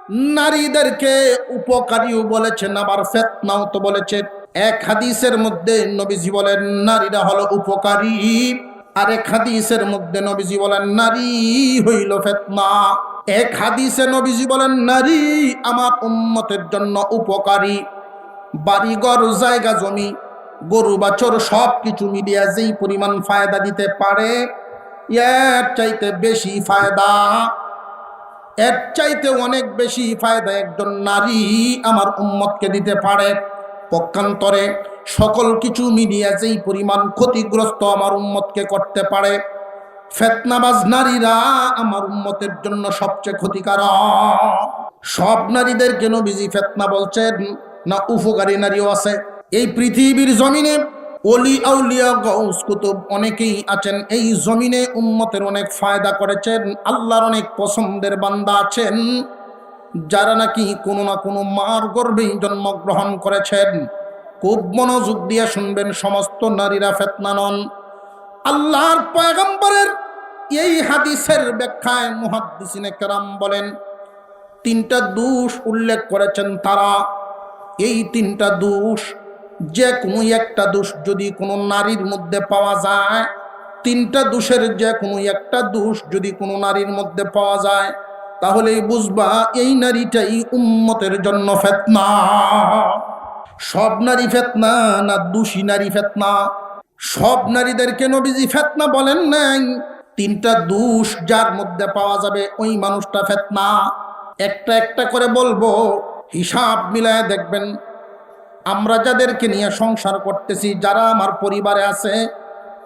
নারীদেরকে উপকারীও বলেছেন, আবার ফিতনাও তো বলেছেন। এক হাদিসের মধ্যে নবীজি বলেন নারীরা হলো উপকারী, আরেক হাদিসের মধ্যে নবীজি বলেন নারী হইল ফিতনা। এক হাদিসে নবীজি বলেন নারী আমার উম্মতের জন্য উপকারী। বাড়িঘর, জায়গা জমি, গরু বাছর সবকিছু মিলিয়ে যেই পরিমাণ ফায়দা দিতে পারে, এর চাইতে বেশি ফায়দা, এর চাইতে অনেক বেশি ফায়দা একজন নারী আমার উম্মতকে দিতে পারে। পক্ষান্তরে সকল কিছু মিলিয়ে যেই পরিমাণ ক্ষতিগ্রস্ত আমার উম্মতকে করতে পারে, ফিতনাবাজ নারীরা আমার উম্মতের জন্য সবচেয়ে ক্ষতিকারক। সব নারীদেরকে নবীজি ফিতনা বলছেন না উপকারী নারীও আছে? এই পৃথিবীর জমিনে ওলি আউলিয়া গাউস কুতুব অনেকেই আছেন, এই জমিনে উম্মতের অনেক ফায়দা করেছেন। আল্লাহর অনেক পছন্দের বান্দা আছেন যারা নাকি কোনো না কোনো মার গর্ভেই জন্মগ্রহণ করেছেন। খুব মনোযোগ দিয়ে শুনবেন, সমস্ত নারীরা ফিতনা নন। আল্লাহর পয়গম্বরের এই হাদিসের ব্যাখ্যায় মুহাদ্দিসিনে কেরাম বলেন তিনটা দোষ উল্লেখ করেছেন তারা। এই তিনটা দোষ, যে কোনো একটা দোষ যদি কোনো নারীর মধ্যে পাওয়া যায়, তিনটা দোষের যে কোনো একটা দোষ যদি কোনো নারীর মধ্যে পাওয়া যায়, তাহলেই বুঝবা এই নারীটাই উম্মতের জন্য ফিতনা। সব নারী ফিতনা না দোষী নারী ফিতনা? সব নারীদেরকে নবীজি ফিতনা বলেন নাই, তিনটা দোষ যার মধ্যে পাওয়া যাবে ওই মানুষটা ফিতনা। একটা একটা করে বলবো, হিসাব মিলায় দেখবেন। আমরা যাদেরকে নিয়ে সংসার করতেছি, যারা আমার পরিবারে আছে,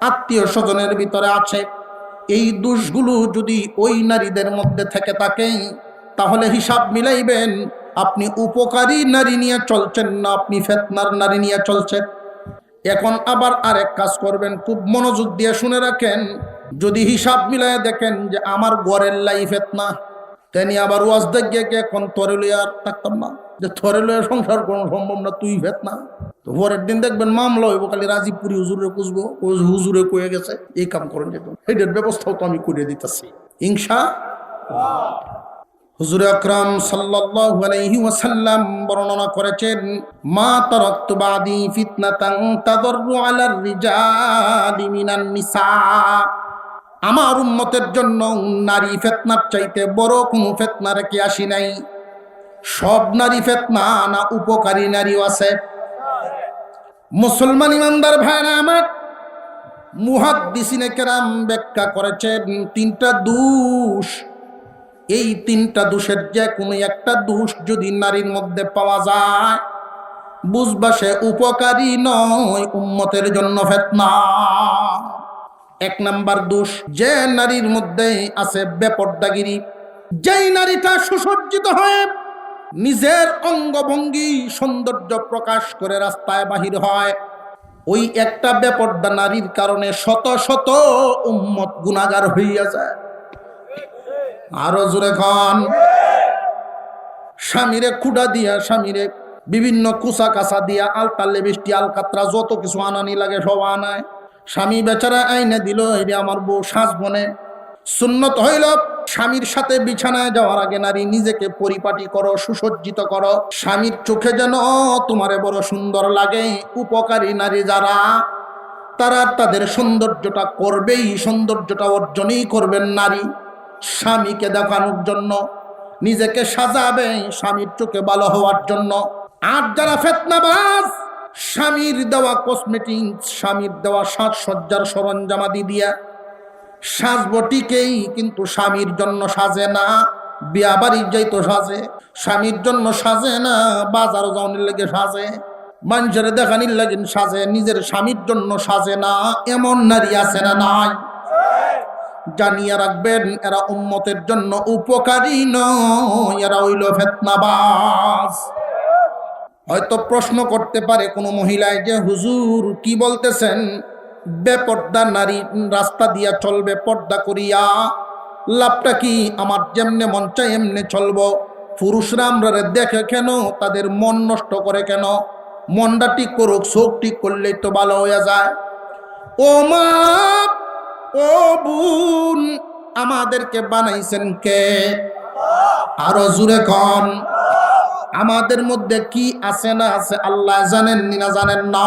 আত্মীয় স্বজনের ভিতরে আছে, এই দোষগুলো যদি ওই নারীদের মধ্যে থেকে থাকে, তাহলে হিসাব মিলাইবেন আপনি উপকারী নারী নিয়ে চলছেন না আপনি ফিতনার নারী নিয়ে চলছেন। এখন আবার আরেক কাজ করবেন, খুব মনোযোগ দিয়ে শুনে রাখেন। যদি হিসাব মিলায় দেখেন যে আমার ঘরের লাই ফিতনা, তেনি আবার ওয়াজ দেখে এখন তরে লইয়া থাকতাম না, যে থরে লইয়া সংসার কোনো সম্ভব না, তুই ফিতনা। তো পরের দিন দেখবেন মামলা হইব, খালি রাজীবপুরি হুজুরে খুঁজবো, হুজুরে কয়ে গেছে এই কাম করেন যেত। এইটার ব্যবস্থাও তো আমি করে দিতেছি ইনশাআল্লাহ। হুজুর আকরাম সাল্লাল্লাহু আলাইহি ওয়াসাল্লাম বর্ণনা করেছেন, মা তারাকতু বাদি ফিতনাতান তাদররু আলার রিজালি মিনান নিসা। আমার উম্মতের জন্য নারী ফিতনার চাইতে বড় কোনো ফিতনা রেখে আসি নাই। সব নারী ফিতনা না উপকারী নারীও আছে? মুসলমান ইমানদার ভাইরা আমার, মুহাদ্দিসিনে কেরাম ব্যাখ্যা করেছেন তিনটা দোষ। এই তিনটা দোষের যে কোনো একটা দোষ যদি নারীর মধ্যে পাওয়া যায়, বুঝবা সে উপকারী নয়, উম্মতের জন্য ফিতনা। এক নাম্বার দোষ, যে নারীর মধ্যে আছে বেপরদাগিরি। যেই নারীটা সুসজ্জিত হয়ে নিজের অঙ্গভঙ্গি সৌন্দর্য প্রকাশ করে রাস্তায় বাহির হয়, ওই একটা বেপরদা নারীর কারণে শত শত উম্মত গুনাহগার হইয়া যায়। আরো জোরে খান। স্বামীরে খুঁড়া দিয়া, স্বামীরে বিভিন্ন কুচা কাঁচা দিয়া, আলতালে বৃষ্টি আলকাতরা যত কিছু আনানি লাগে সব আনায়। স্বামী বেচারা আইনে দিল, এটা আমার বউ সাজ বনে। সুন্নত হইল স্বামীর সাথে বিছানায় যাওয়ার আগে নারী নিজেকে পরিপাটি করো, সুসজ্জিত করো, স্বামীর চোখে যেন তোমারে বড় সুন্দর লাগে। উপকারী নারী যারা, তারা তাদের সৌন্দর্যটা করবেই, সৌন্দর্যটা অর্জনই করবেন নারী স্বামীকে দেখানোর জন্য, নিজেকে সাজাবে স্বামীর চোখে ভালো হওয়ার জন্য। আর যারা ফিতনাবাজ, স্বামীর দেওয়া কসমেটিক্স, স্বামীর দেওয়া সাজসজ্জার সরঞ্জামাদি দিয়া সাজবটিকেই, কিন্তু স্বামীর জন্য সাজে না। বিয়া বাড়ি যাইতো সাজে, স্বামীর জন্য সাজে না। বাজার যাওয়ার লেগে সাজে, মানুষের দেখানির লাগে সাজে, নিজের স্বামীর জন্য সাজে না। এমন নারী আছে না নাই? জানিয়ে রাখবেন এরা উম্মতের জন্য উপকারী নয়, এরা হইল ফিতনাবাজ। হয়তো প্রশ্ন করতে পারে কোনো মহিলায় যে হুজুর কি বলতেছেন, বেপর্দা নারী রাস্তা দিয়া চলবে পর্দা করিয়া, লাভটা কি? আমার যেমনে মন চাই এমনে চলবো। পুরুষরা আমরা দেখে কেন, তাদের মন নষ্ট করে কেন? মনটা ঠিক করুক, চোখ ঠিক করলেই তো ভালো হয়ে যায়। ও মা, ও বোন, আমাদেরকে বানাইছেন কে? আরো জোরে কন। আমাদের মধ্যে কি আছে না আছে আল্লাহ জানেন না জানেন না?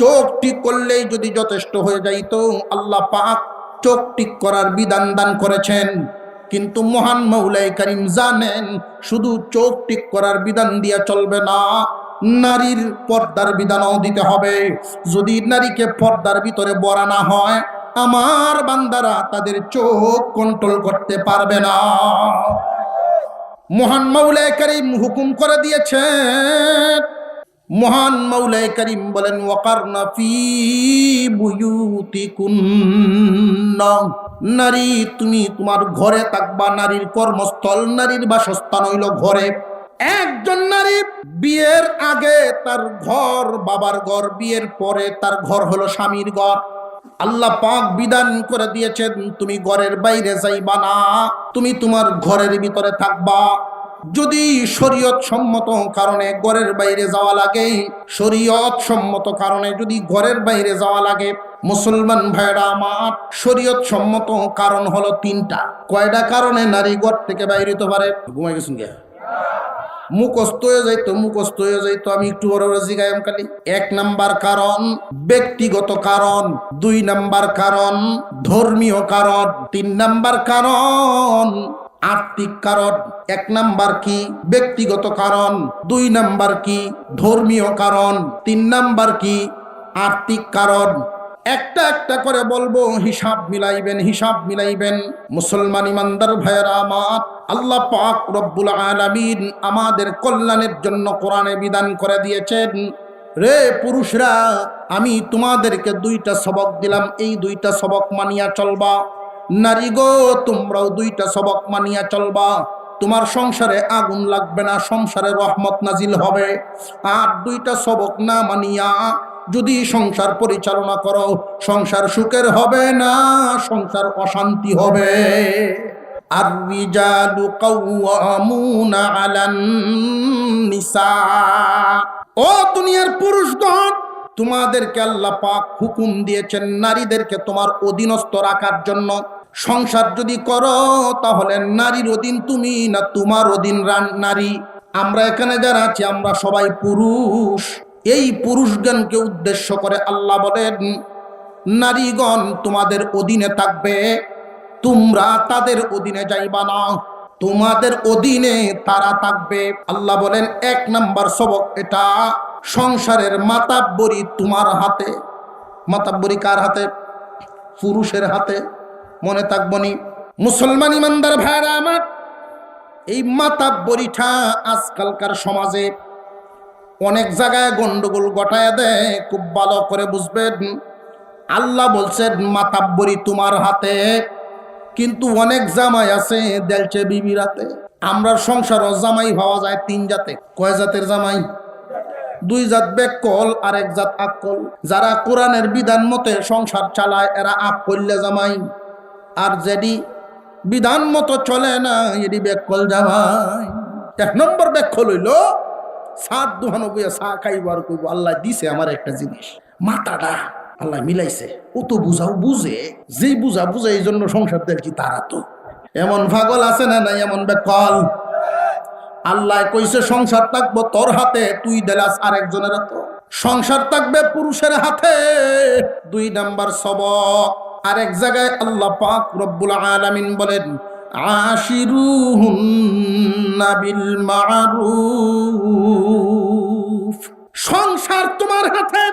চোখ ঠিক করলেই যদি যথেষ্ট হয়ে যাইতো, আল্লাহ পাক চোখ ঠিক করার বিধান দান করেছেন। কিন্তু মহান মৌলাই করিম জানেন শুধু চোখ ঠিক করার বিধান দিয়ে চলবে না, নারীর পর্দার বিধানও দিতে হবে। যদি নারীকে পর্দার ভিতরে বরানা হয়, আমার বান্দারা তাদের চোখ কন্ট্রোল করতে পারবে না। মহান মৌলাই করিম হুকুম করে দিয়েছেন। মহান মৌলাই করিম বলেন, ওয়াকারনা ফি বুয়ুতিকুন্না, নারী তুমি তোমার ঘরে থাকবা। নারীর কর্মস্থল, নারীর বাসস্থান হইল ঘরে। একজন নারী বিয়ের আগে তার ঘর বাবার ঘর, বিয়ের পরে তার ঘর হলো স্বামীর ঘর। আল্লাহ পাক বিধান করে দিয়েছেন তুমি ঘরের বাইরে যাইবা না, তুমি তোমার ঘরের ভিতরে থাকবা। যদি শরীয়ত সম্মত কারণে ঘরের বাইরে যাওয়া লাগে, শরীয়ত সম্মত কারণে যদি ঘরের বাইরে যাওয়া লাগে, মুসলমান ভাইরা আমার, শরীয়ত সম্মত কারণ হলো তিনটা। কয়টা কারণে নারী ঘর থেকে বাইরে হতে পারে? ঘুমাই গেছেন গে? মুখস্থ হয়ে যাইতো আমি একটু বড় জিগায়াম খালি। 1 নাম্বার কারণ ব্যক্তিগত কারণ, 2 নাম্বার কারণ ধর্মীয় কারণ, 3 নাম্বার কারণ আর্থিক কারণ। 1 নাম্বার কি? ব্যক্তিগত কারণ। 2 নাম্বার কি? ধর্মীয় কারণ। 3 নাম্বার কি? আর্থিক কারণ। একটা একটা করে বলবো, হিসাব মিলাইবেন। মুসলমান ইমানদার ভাইয়েরা আমার, আল্লাহ পাক রব্বুল আলামিন আমাদের কল্যাণের জন্য কোরআনে বিধান করে দিয়েছেন, রে পুরুষরা, আমি তোমাদেরকে 2টা সবক দিলাম, এই 2টা সবক মানিয়া চলবা। নারী গো, তোমরাও 2টা সবক মানিয়া চলবা। তোমার সংসারে আগুন লাগবে না, সংসারে রহমত নাজিল হবে। আর 2টা সবক না মানিয়া যদি সংসার পরিচালনা করো, সংসার সুখের হবে না, সংসার অশান্তি হবে। আর রিজালু কাওয়ামুনা আলান নিসা, ও দুনিয়ার পুরুষগণ, তোমাদেরকে আল্লাহ পাক হুকুম দিয়েছেন নারীদেরকে তোমার অধীনস্থ রাখার জন্য। সংসার যদি করো তাহলে নারীর অধীন তুমি না তোমার অধীন নারী। আমরা এখানে যারা আছি আমরা সবাই পুরুষ। এই পুরুষগণকে উদ্দেশ্য করে আল্লাহ বলেন, নারীগণ তোমাদের অধীনে থাকবে, তোমরা তাদের অধীনে যাইবা না, তোমাদের অধীনে তারা থাকবে। আল্লাহ বলেন 1 নাম্বার সবক এটা, সংসারের মাতাব্বরি তোমার হাতে। মাতাব্বরি কার হাতে? পুরুষের হাতে। মনে থাকবনি মুসলমান ইমানদার ভাইরা আমার, এই মাতাব্বরিটা আজকালকার সমাজে অনেক জায়গায় গন্ডগোল ঘটায় দেয়। খুব ভালো করে বুঝবেন, আল্লাহ বলছেন মাতাব্বরি তোমার হাতে, কিন্তু অনেক জামাই আছে দেলছে বিবির হাতে। আমরা সংসারও জামাই পাওয়া যায় 3 জাতে। কয় জাতের জামাই? 2 জাত বেকল আর 1 জাত আকল। যারা কোরআনের বিধান মতে সংসার চালায় এরা আকল্লে জামাই, আর যেদি বিধান মতো চলে না এটি বেকল জামাই। 1 নম্বর বেকল হইল 792 চা খাইবার কইব, আল্লাহ দিছে আমার একটা জিনিস, মাথাটা আল্লাহ মিলাইছে, ও তো বুঝাও বুঝে, যেই বুঝে এই জন্য সংসার দেখছি। তারা তো এমন পাগল আছে না নাই? এমন বেকল। আল্লাহ কইছে সংসার থাকবো তোর হাতে, তুই দেলাস আরেকজনের হাতে। সংসার থাকবে পুরুষের হাতে। 2 নাম্বার সবক। আরেক জায়গায় আল্লাহ পাক রব্বুল আলামিন বলেন, আশিরুহুন্না বিল মারুফ। সংসার তোমার হাতে,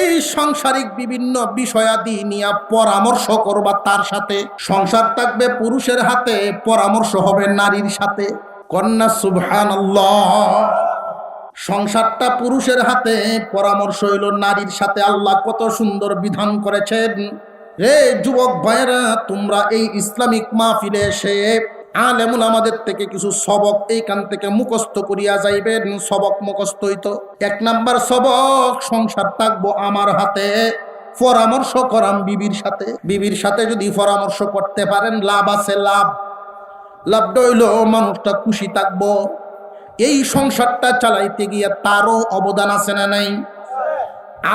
এই সাংসারিক বিভিন্ন বিষয়াদি নিয়ে পরামর্শ করবা তার সাথে। সংসার থাকবে পুরুষের হাতে, পরামর্শ হবে নারীর সাথে। কন্যা সুবহানাল্লাহ। সংসারটা পুরুষের হাতে, পরামর্শ হইল নারীর সাথে। আল্লাহ কত সুন্দর বিধান করেছেন। রে যুবক ভাইরা, তোমরা এই ইসলামিক মাহফিলে এসে আলেমুল আমাদের থেকে কিছু সবক এইখান থেকে মুখস্থ করিয়া যাইবেন। সবক মুখস্থ হইতো। 1 নাম্বার সবক, সংসার থাকবো আমার হাতে, পরামর্শ করাম বিবির সাথে। বিবির সাথে যদি পরামর্শ করতে পারেন লাভ আছে। লাভটা হইল মানুষটা খুশি থাকবো। এই সংসারটা চালাইতে গিয়ে তারও অবদান আছে না নাই?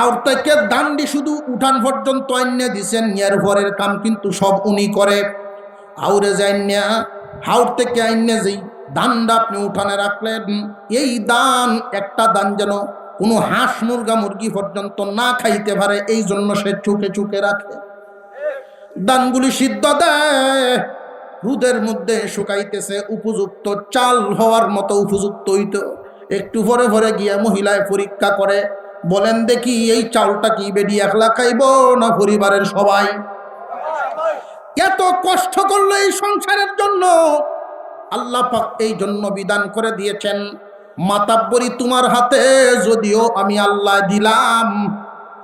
আর থেকে দান্ডি শুধু উঠান পর্যন্ত আইনে দিছেন, এরপরের কাম কিন্তু সব উনি করে। আউরে যাই না, হাউর থেকে আইনে যেই দানটা আপনি উঠানে রাখলেন, এই দান একটা দান যেন কোনো হাঁস মুরগি পর্যন্ত না খাইতে পারে, এই জন্য সে চুকে চুকে রাখে। দানগুলি সিদ্ধ দেয়, রোদের মধ্যে শুকাইতেছে, উপযুক্ত চাল হওয়ার মতো উপযুক্ত হইতো। একটু পরে পরে গিয়া মহিলায় পরীক্ষা করে, বলেন দেখি এই চাউলটা কি বেডি একলা খাইব না পরিবারের সবাই? এত কষ্ট করলো এই সংসারের জন্য, আল্লাহ পাক এই জন্য বিধান করে দিয়েছেন, মাতাব্বরি তোমার হাতে যদিও আমি আল্লাহ দিলাম,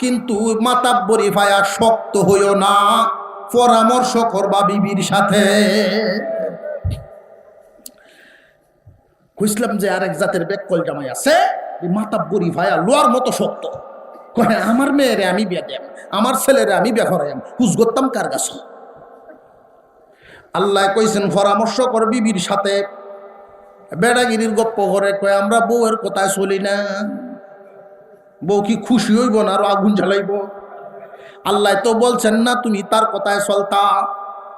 কিন্তু মাতাব্বরি ভাইয়া শক্ত হইও না, পরামর্শ করবা বিবির সাথে। বুঝলাম যে আরেক জাতের বেকল জামাই আছে, মাতাব্বরি ভাইয়া লোয়ার মতো শক্ত, কহে আমার মেয়েরে আমি বিয়ে দেম, আমার ছেলেরে আমি বিয়ে করাইম, হুজ করতাম কার গাছ। আল্লাহ কইছেন পরামর্শ কর বিবির সাথে। বেড়াগিরির গপ্প করে কয়ে আমরা বউয়ের কথায় চলি না, বউ কি খুশি হইব না আরো আগুন জ্বালাইব? আল্লাহ তো বলছেন না তুমি তার কথায় চলতা,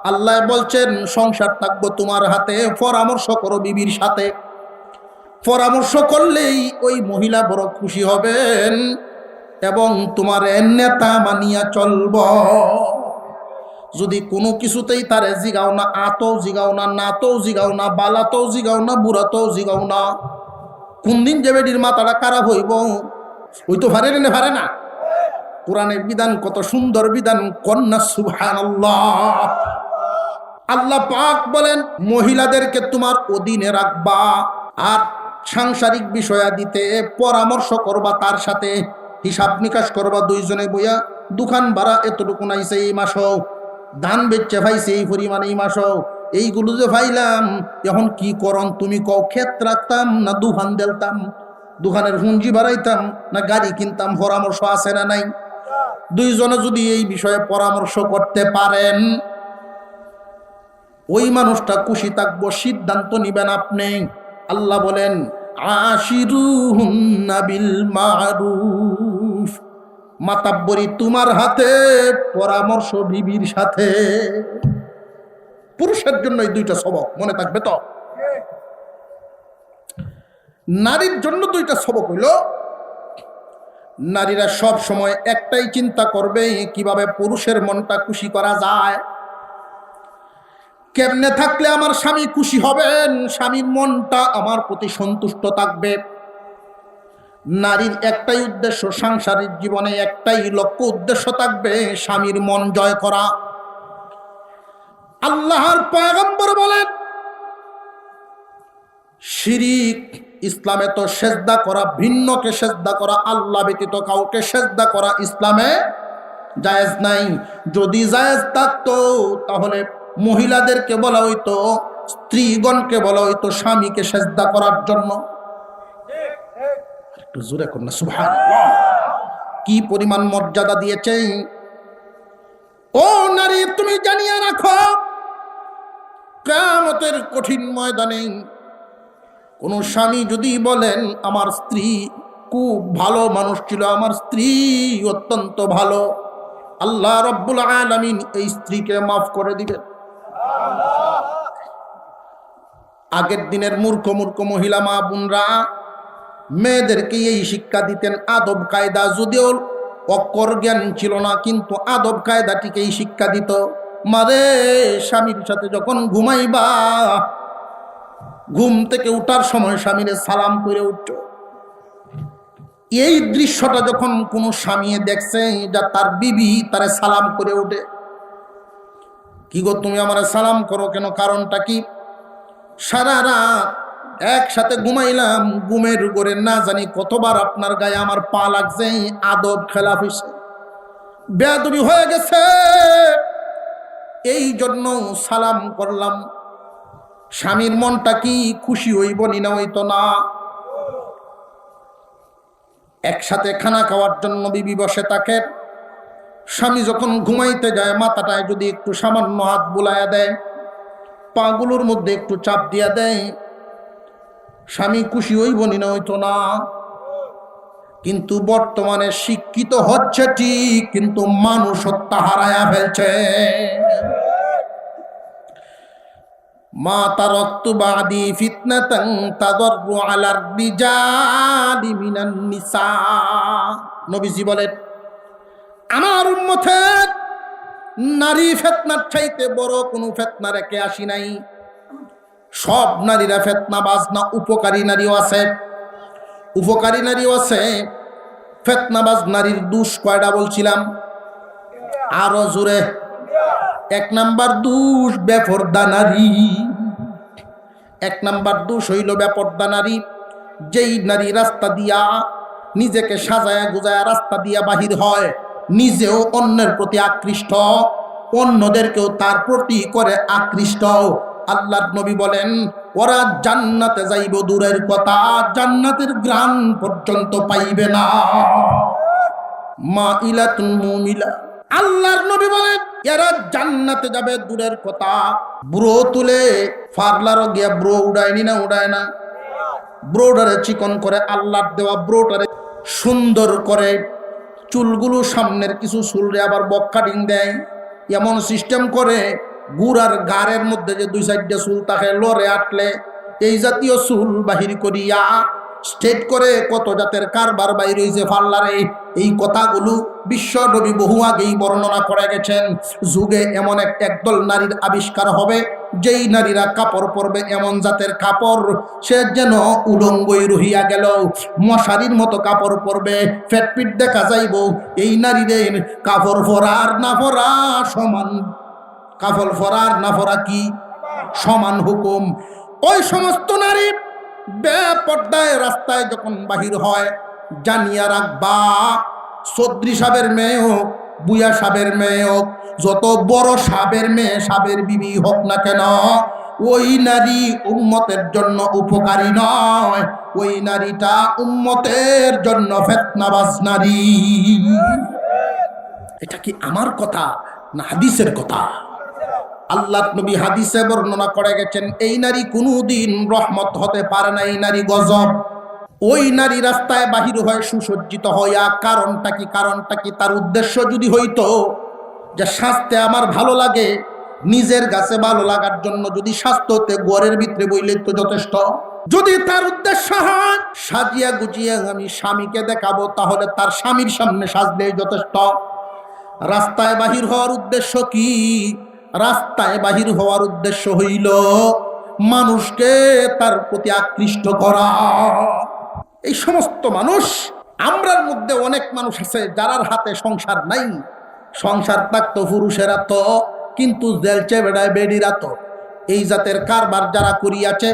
আল্লাহ বলছেন সংসার থাকবো তোমার হাতে, পরামর্শ করো বিবির সাথে। পরামর্শ করলেই ওই মহিলা বড় খুশি হবেন এবং তোমার নেতা মানিয়া চলব। যদি কোনো কিছুতেই তারে জিগাও না, আতো জিগাও না, নাতো জিগাও না, বালাতো জিগাও না, বুড়াতো জিগাও না, কোন দিন যে বেডির মাথাটা খারাপ হইব ওই তো পারে না, পারে না। কোরআনের বিধান কত সুন্দর বিধান, কন্যা সুবহানাল্লাহ। আল্লাহ পাক বলেন মহিলাদেরকে তোমার অধীনে রাখবা, আর সাংসারিক বিষয়াদিতে পরামর্শ করবা, তার সাথে হিসাব নিকাশ করবা, দুইজনে বইয়া দোকান ভাড়া এতটুকু নাইছে এই মাসও, ধান বেচে ভাইছে এই পরিমাণে এই মাসও, এইগুলো যে ভাইলাম এখন কি করন তুমি কও, ক্ষেত রাখতাম না দোকান দেলতাম, দোকানের পুঁজি বাড়াইতাম না গাড়ি কিনতাম, পরামর্শ আছে না নাই? দুইজনে যদি এই বিষয়ে পরামর্শ করতে পারেন, ওই মানুষটা খুশি থাকবো, সিদ্ধান্ত নিবেন আপনি। আল্লাহ বলেন আশিরুহুন্না বিল মারুফ, মাতাব্বরি তোমার হাতে, পরামর্শ বিবির সাথে। পুরুষের জন্য এই দুইটা সবক মনে থাকবে তো। নারীর জন্য দুইটা সবক হইল, নারীরা সব সময় একটাই চিন্তা করবে কিভাবে পুরুষের মনটা খুশি করা যায়, কেমনে থাকলে আমার স্বামী খুশি হবেন, স্বামীর মনটা আমার প্রতি সন্তুষ্ট থাকবে। নারীর একটাই উদ্দেশ্য, সাংসারিক জীবনে একটাই লক্ষ্য উদ্দেশ্য থাকবে, স্বামীর মন জয় করা। আল্লাহর পয়গম্বর বলেন শিরিক, ইসলামে তো সেজদা করা, ভিন্নকে সেজদা করা, আল্লাহ ব্যতীত কাউকে সেজদা করা ইসলামে জায়েজ নাই। যদি জায়েজ থাকতো তাহলে মহিলাদেরকে বলা হইতো, স্ত্রীগণকে বলা হইতো স্বামীকে সেজদা করার জন্য। একটু জোরে কর না সুবহানাল্লাহ। কি পরিমাণ মর্যাদা দিয়েছে। ও নারী, তুমি জানিয়ে রাখো, কিয়ামতের কঠিন ময়দানে কোন স্বামী যদি বলেন আমার স্ত্রী খুব ভালো মানুষ ছিল, আমার স্ত্রী অত্যন্ত ভালো, আল্লাহ রাব্বুল আলামিন এই স্ত্রীকে মাফ করে দিবেন। আগের দিনের মূর্খ মূর্খ মহিলা মা বোনরা মেয়েদেরকে এই শিক্ষা দিতেন, আদব কায়দা, যদিও অক্ষর জ্ঞান ছিল না কিন্তু আদব কায়দাটিকে এই শিক্ষা দিত। মারে স্বামীর সাথে যখন ঘুমাইবা, ঘুম থেকে উঠার সময় স্বামীরে সালাম করে উঠত। এই দৃশ্যটা যখন কোনো স্বামী দেখছে যা তার বিবি তারে সালাম করে ওঠে, কি গো তুমি আমারে সালাম করো কেন, কারণটা কি? সারা রাত একসাথে ঘুমাইলাম, ঘুমের ঘরে না জানি কতবার আপনার গায়ে আমার পা লাগছে, আদব খেলাফ হইছে, বেয়াদবি হয়ে গেছে, এই জন্য সালাম করলাম। স্বামীর মনটা কি খুশি হইব না হইতো না? একসাথে খানা খাওয়ার জন্য বিবি বসে থাকে, স্বামী যখন ঘুমাইতে যায় মাথাটায় যদি একটু সামান্য হাত বুলাইয়া দেয়, পাগুলোর মধ্যে একটু চাপ দিয়া দেয়, স্বামী খুশি হইব না হইতো না? কিন্তু বর্তমানে শিক্ষিত হচ্ছে ঠিক, কিন্তু মানুষত্ব হারায়া ফেলছে। মা তারাকতু বাদি ফিতনাতান তাদাররু আলার রিজালি মিনান নিসা। নবীজি বলেন, আমার উম্মতের নারী ফিতনার চাইতে বড় কোনো ফিতনা রেখে আসি নাই। সব নারীরা ফিতনাবাজ না, উপকারী নারীও আছে, উপকারী নারীও আছে। ফিতনাবাজ নারীর দোষ কয়টা বলছিলাম? আরো জোরে। এক নাম্বার দোষ বেপরদা নারী। এক নাম্বার দোষ হইল বেপরদা নারী। যেই নারী রাস্তা দিয়া নিজেকে সাজায়া গুজায়া রাস্তা দিয়া বাহির হয়, নিজেও অন্যের প্রতি আকৃষ্ট, অন্যদেরকেও তার প্রতি করে আকৃষ্ট। আল্লাহর নবী বলেন, ওরা জান্নাতে যাইব দূরের কথা, জান্নাতের ঘ্রাণ পর্যন্ত পাইবে না। মাইলাতুন মুমিলা। আল্লাহর নবী বলেন, এরা জান্নাতে যাবে দূরের কথা, ব্রো তুলে পার্লারও গিয়া ব্রো উড়ায়নি না, উড়ায় না? ব্রোটারে চিকন করে, আল্লাহর দেওয়া ব্রোটারে সুন্দর করে, চুলগুলো সামনের কিছু চুলরে আবার বক কাটিং দেয়, এমন সিস্টেম করে গুড়ার গাড়ের মধ্যে যে দুই সাইডে চুল থাকে লড়ে আটলে এই জাতীয় চুল বাহির করিয়া স্ট্রেট করে কত জাতের কারবার বাইর হয়েছে পার্লারে। এই কথাগুলো বিশ্ব নবী বহু আগেই বর্ণনা করে গেছেন। যুগে এমন একদল নারীর আবিষ্কার হবে, যেই নারীরা কাপড় পরবে এমন জাতের কাপড়, সে যেন উলঙ্গই রহিয়া গেল, মশারির মতো কাপড় পরবে, ফেটপিট দেখা যাইব। এই নারীদের কাপড় ফরার না ফরা সমান, কাপড় ফরার না ফরা কি সমান হুকুম। ওই সমস্ত নারী বেপর্দায় রাস্তায় যখন বাহির হয়, জানিয়া রাখবা, চৌধুরী সাহেবের মেয়ে হোক, বুয়া সাহেবের মেয়ে হোক, যত বড় সাহেবের মেয়ে সাহেবের বিবি হোক না কেন, ওই নারী উম্মতের জন্য উপকারী নয়, ওই নারীটা উম্মতের জন্য ফিতনাবাজ নারী। এটা কি আমার কথা না হাদিসের কথা? আল্লাহর নবী হাদিসে বর্ণনা করে গেছেন, এই নারী কোনোদিন রহমত হতে পারে না, এই নারী গজব। ওই নারী রাস্তায় বাহির হয় সুসজ্জিত হইয়া, কারণটা কি? কারণটা কি? তার উদ্দেশ্য যদি হইতো যে স্বাস্থ্যে আমার ভালো লাগে, নিজের কাছে ভালো লাগার জন্য যদি স্বাস্থ্যতে ঘরের ভিতরে বইলে তো যথেষ্ট। যদি তার উদ্দেশ্য হয় সাজিয়া গুজিয়া আমি স্বামীকে দেখাবো, তাহলে তার স্বামীর সামনে সাজলেই যথেষ্ট। রাস্তায় বাহির হওয়ার উদ্দেশ্য কি? রাস্তায় বাহির হওয়ার উদ্দেশ্য হইল মানুষকে তার প্রতি আকৃষ্ট করা। এই সমস্ত মানুষ, আমরার মধ্যে অনেক মানুষ আছে যারার হাতে সংসার নাই, সংসার থাকতো পুরুষেরা তো, কিন্তু জেলচে বেড়ায় বেডিরা তো। এই জাতের কারবার যারা করিয়াছে,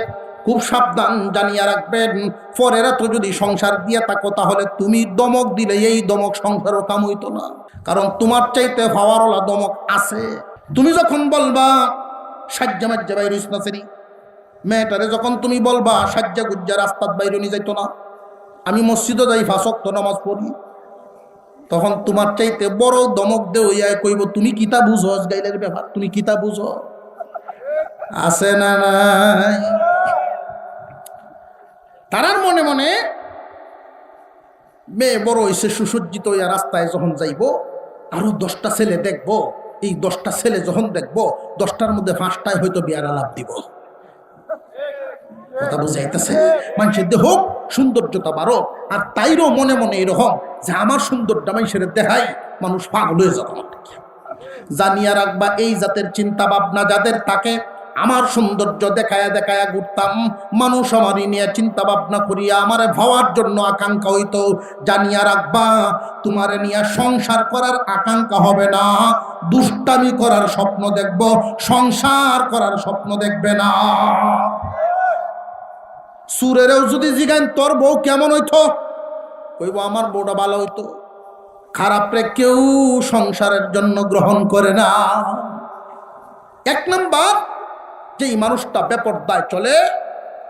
খুব সাবধান, জানিয়া রাখবেন, পরেরা তো যদি সংসার দিয়ে থাকো, তাহলে তুমি দমক দিলে এই দমক সংসারও কাম হইতো না, কারণ তোমার চাইতে হওয়ারওয়ালা দমক আছে। তুমি যখন বলবা সাজ্জা মাজ্জা বাইর হইস না সেরি, মেয়েটারে যখন তুমি বলবা সাজ্জা গুজ্জা রাস্তার বাইরে নিয়ে যাইতো না, আমি মসজিদে যাই 5 ওয়াক্ত নামাজ পড়ি, তখন তোমার চাইতে বড় দমক দে হইয়া কইব, তুমি কিতা বুঝো গাইলের ব্যাপার, তুমি কিতা বুঝো? আছে না নাই? তারার মনে মনে মেয়ে বড় হইছে, সুসজ্জিত হইয়া রাস্তায় যখন যাইব, আরো 10টা ছেলে দেখবো, এই 10টা ছেলে যখন দেখবো, 10টার মধ্যে 5টায় হয়তো বিয়ার আলাপ দিব। কথা বুঝাইতেছে? মানুষের দেহ সৌন্দর্যতা বাড়ো, আর তাইরও মনে মনে এরকম যে আমার সৌন্দর্যটা মানুষের দেখাই, মানুষ পাগল হয়ে যাবে। জানিয়া রাখবা, এই জাতের চিন্তা ভাবনা যাদের থাকে, আমার সৌন্দর্য দেখায়া দেখায়া ঘুরতাম, মানুষ আমারই নিয়ে চিন্তা ভাবনা করিয়া আমারে ভাবার জন্য আকাঙ্ক্ষা হইতো, জানিয়া রাখবা তোমারে নিয়ে সংসার করার আকাঙ্ক্ষা হবে না, দুষ্টামি করার স্বপ্ন দেখব, সংসার করার স্বপ্ন দেখবে না। সুরেরও যদি জিগান তোর বউ কেমন হইতো, কইব আমার বউটা ভালো হইতো। খারাপ রে কেউ সংসারের জন্য গ্রহণ করে না। এক নাম্বার, যেই মানুষটা বেপরদায় চলে,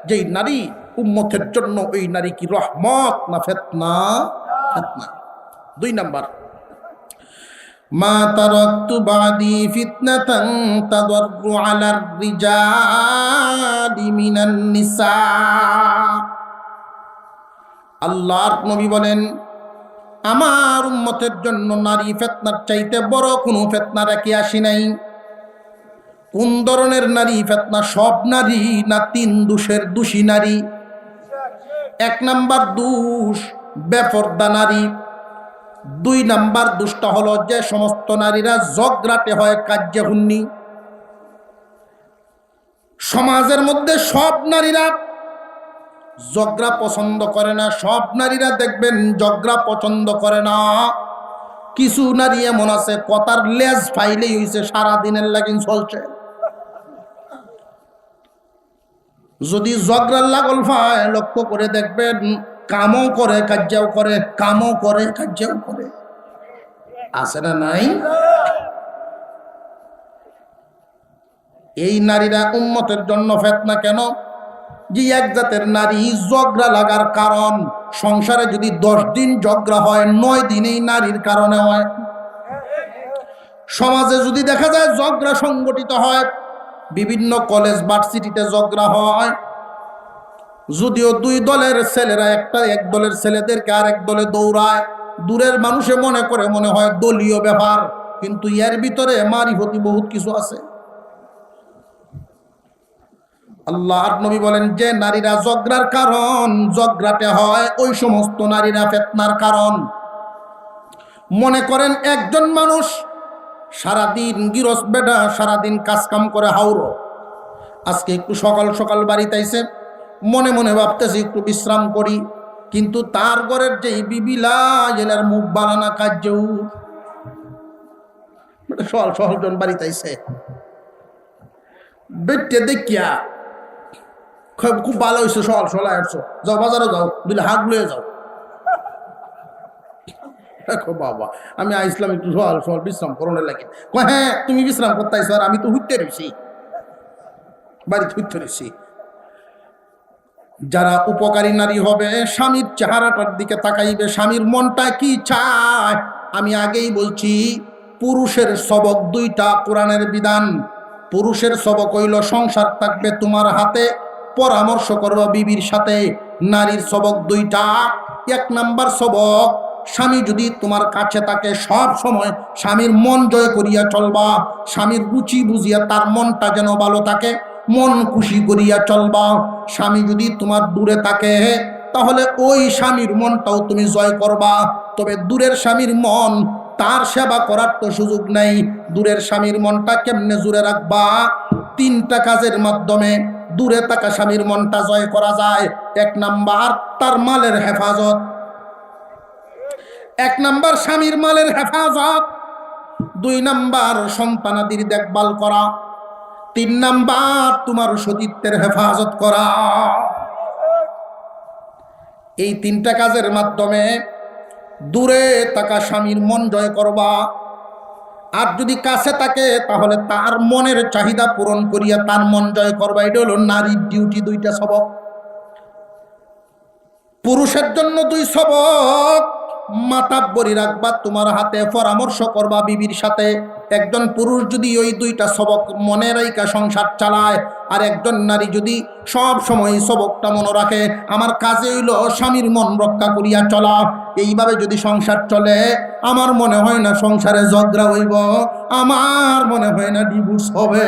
যেই নারী উম্মতের জন্য, ওই নারী কি রহমত না ফিতনা? ফিতনা। 2 নাম্বার, মা তারাকতু বাদি ফিতনাতান তাদাররু আলার রিজালি মিনান নিসা। আল্লাহর নবী বলেন, আমার উম্মতের জন্য নারী ফিতনার চাইতে বড় কোনো ফিতনা রেখে আসি নাই। কোন ধরনের নারী ফিতনা? সব নারী না তিন দোষের দোষী নারী? এক নাম্বার দোষ বেপরদা নারী। দুই নাম্বার দোষটা হলো যে সমস্ত নারীরা ঝগড়াটে হয়, কাজ্যে হুন্নি। সমাজের মধ্যে সব নারীরা ঝগড়া পছন্দ করে না, সব নারীরা দেখবেন ঝগড়া পছন্দ করে না। কিছু নারী এমন আছে কথার লেজ ফাইলেই হইছে, সারাদিনের লাগিন চলছে। যদি ঝগড়ার লাগল পায় লক্ষ্য করে দেখবেন কামও করে কাজ্যাও করে, কামও করে কাজ্যাও করে। আছে না নাই? এই নারীরা উম্মতের জন্য ফিতনা কেন? যে এক জাতের নারী ঝগড়া লাগার কারণ, সংসারে যদি 10 দিন ঝগড়া হয় 9 দিন এই নারীর কারণে হয়। সমাজে যদি দেখা যায় ঝগড়া সংগঠিত হয়, বিভিন্ন কলেজ ভার্সিটিতে ঝগড়া হয়, যদিও দুই দলের ছেলেরা এক দলের ছেলেদেরকে আরেক দলে দৌড়ায়, দূরের মানুষে মনে করে মনে হয় দলীয় ব্যাপার, কিন্তু এর ভিতরে মারিফতি বহুত কিছু আছে। আল্লাহর নবী বলেন যে নারীরা ঝগড়ার কারণ, ঝগড়াতে হয়, ওই সমস্ত নারীরা ফিতনার কারণ। মনে করেন একজন মানুষ সারাদিন গিরস্ত বেটা, সারাদিন কাজ কাম করে হাওড়ো, আজকে একটু সকাল সকাল বাড়িতে আইছে, মনে মনে ভাবতেছি একটু বিশ্রাম করি, কিন্তু তার ঘরের যে বিবিলা জেলার মুখ বানানা কাজ সকাল সকাল জন বাড়িতে আইছে, বেটে দেখিয়া খুব ভালো হয়েছে, সকাল সকাল আসছো, যাও বাজারে যাও, দুলে হাত লয়ে যাও। দেখো বাবা, আমি আইসলাম একটু সকাল সকাল বিশ্রাম করণের লাগে। হ্যাঁ তুমি বিশ্রাম করতে আইসো, আর আমি তো হুইতে রয়েছি, বাড়িতে হুইতে রয়েছি। যারা উপকারী নারী হবে, স্বামীর চেহারাটার দিকে তাকাইবে, স্বামীর মনটা কি চায়। আমি আগেই বলছি, পুরুষের সবক দুইটা, কোরআনের বিধান। পুরুষের সবক হইল সংসার থাকবে তোমার হাতে, পরামর্শ করবা বিবির সাথে। নারীর সবক দুইটা। এক নাম্বার সবক, স্বামী যদি তোমার কাছে থাকে সব সময় স্বামীর মন জয় করিয়া চলবা, স্বামীর রুচি বুঝিয়া তার মনটা যেন ভালো থাকে, মন খুশি করিয়া চলবা। স্বামী যদি তোমার দূরে থাকে তাহলে ওই স্বামীর মনটাও তুমি জয় করবা। তবে দূরের স্বামীর মন, তার সেবা করার তো সুযোগ নেই। দূরের স্বামীর মনটা কেমনে জুড়ে রাখবা? 3টা কাজের মাধ্যমে দূরে থাকা স্বামীর মনটা জয় করা যায়। 1 নাম্বার তার মালের হেফাজত, 1 নাম্বার স্বামীর মালের হেফাজত, 2 নাম্বার সন্তানাদির দেখভাল করা, 3 নাম্বার তোমার সতীত্বের হেফাজত করা। এই 3টা কাজের মাধ্যমে দূরে থাকা স্বামীর মন জয় করবা। আর যদি কাছে থাকে তাহলে তার মনের চাহিদা পূরণ করিয়া তার মন জয় করবা। এটা হলো নারীর ডিউটি। 2টা সবক। পুরুষের জন্য 2 সবক, মাতাব্বরি রাখবা তোমার হাতে, পরামর্শ করবা বিবির সাথে। একজন পুরুষ যদি ওই 2টা সবক মনে রাইকা সংসার চালায়, আর একজন নারী যদি সব সময় সবকটা মনে রাখে, আমার কাজে হইল স্বামীর মন রক্ষা করিয়া চলা, এইভাবে যদি সংসার চলে, আমার মনে হয় না সংসারে ঝগড়া হইব, আমার মনে হয় না ডিভোর্স হবে।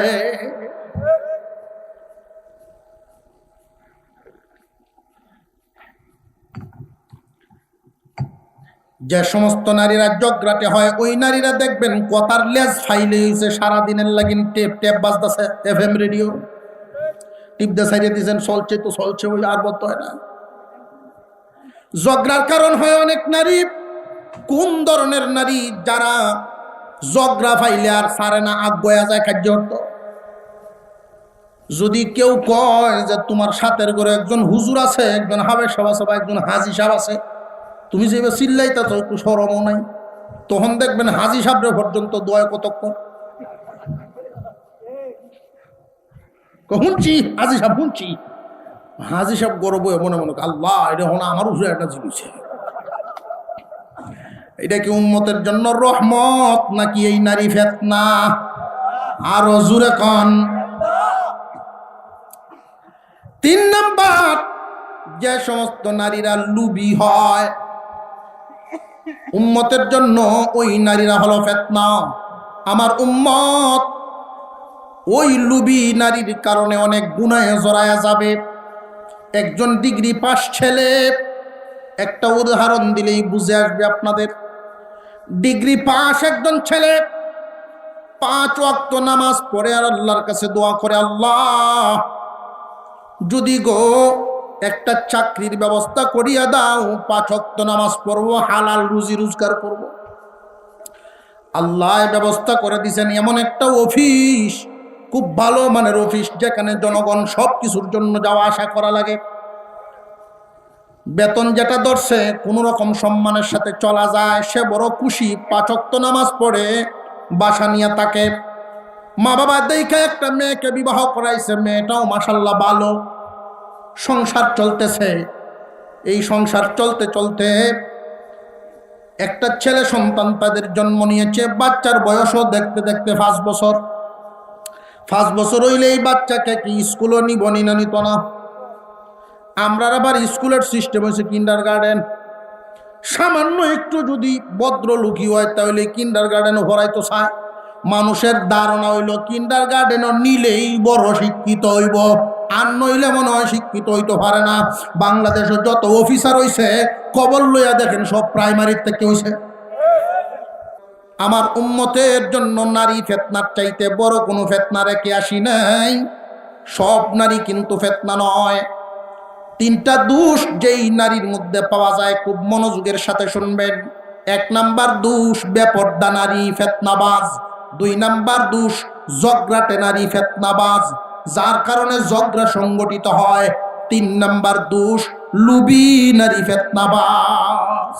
যে সমস্ত নারীরা ঝগড়াটে হয়, ওই নারীরা দেখবেন কথার লেজ ফাইলে হয়েছে, সারাদিনের লাগিন টেপ টেপ বাজতেছে, FM রেডিও টিপ দিয়ে সাইডে দিয়েছেন, চলছে তো চলছে, ওই আর বলতে হয় না। ঝগড়ার কারণ হয় অনেক নারী। কোন ধরনের নারী? যারা ঝগড়া ফাইলে আর সারে না, আগ্রয়া যায় খাদ্য অর্থ। যদি কেউ কয় যে তোমার সাথের ঘরে একজন হুজুর আছে, একজন হাবের সাহেব আছে, বা একজন হাজি সাহেব আছে, তুমি যে চিল্লাইতা তো একটু সরমও নাই, তখন দেখবেন হাজি সাহেব পর্যন্ত দোয়া কতক্ষণ শুনছি, হাজি সাহেব শুনছি, হাজি সাহেব গর্ব মনে মনে, আল্লাহ এটা হলো আমার হুজুর একটা জিনিস, এটা কি উম্মতের জন্য রহমত নাকি এই নারী ফিতনা? আরো জোরে কন। 3 নাম্বার, যে সমস্ত নারীরা লুবি হয় উম্মতের জন্য, ওই নারীরা হলো ফিতনা। আমার উম্মত ওই লুবি নারীর কারণে অনেক গুনাহে জড়ায়া যাবে। একজন ডিগ্রি পাস ছেলে, একটা উদাহরণ দিলেই বুঝে আসবে আপনাদের। ডিগ্রি পাস একজন ছেলে 5 ওয়াক্ত নামাজ পড়ে আর আল্লাহর কাছে দোয়া করে, আল্লাহ যদি গো একটা চাকরির ব্যবস্থা করিয়া দাও, 5 ওয়াক্ত নামাজ পড়বো, হালাল রুজি রোজগার করব। আল্লাহ ব্যবস্থা করে দিয়েছেন এমন একটা অফিস, খুব ভালো মানের অফিস, যেখানে জনগণ সব কিছুর জন্য যাওয়া আসা করা লাগে। বেতন যেটা ধরছে কোনো রকম সম্মানের সাথে চলা যায়, সে বড় খুশি। 5 ওয়াক্ত নামাজ পড়ে বাসা নিয়ে তাকে মা বাবা দেখে একটা মেয়েকে বিবাহ করাইছে, মেয়েটাও মাশাআল্লাহ ভালো, সংসার চলতেছে। এই সংসার চলতে চলতে একটা ছেলে সন্তান তাদের জন্ম নিয়েছে। বাচ্চার বয়সও দেখতে দেখতে 5 বছর। 5 বছর হইলে এই বাচ্চাকে কি স্কুলও নিব না নিত না। আমরা আবার স্কুলের সিস্টেম হয়েছে কিন্ডার গার্ডেন। সামান্য একটু যদি ভদ্রলোকী হয় তাহলে কিন্ডার গার্ডেনও ভরাইতো চায়। মানুষের ধারণা হইল কিন্ডার গার্ডেনও নিলেই বড় শিক্ষিত হইব, আর নইলে মনে হয় শিক্ষিত হইতে পারে না। বাংলাদেশে যত অফিসার হইছে খবর লইয়া দেখেন সব প্রাইমারির থেকে হইছে। আমার উম্মতের জন্য নারী ফিতনার চাইতে বড় কোনো ফিতনা রেখে আসি নাই। সব নারী কিন্তু ফিতনা নয়। 3টা দোষ যেই নারীর মধ্যে পাওয়া যায়, খুব মনোযোগের সাথে শুনবেন। 1 নাম্বার দোষ বেপর্দা নারী ফিতনাবাজ। 2 নাম্বার দোষ ঝগড়াটে নারী ফিতনাবাজ, যার কারণে ঝগড়া সংগঠিত হয়। 3 নাম্বার দোষ লুবি নারী ফিতনাবাজ।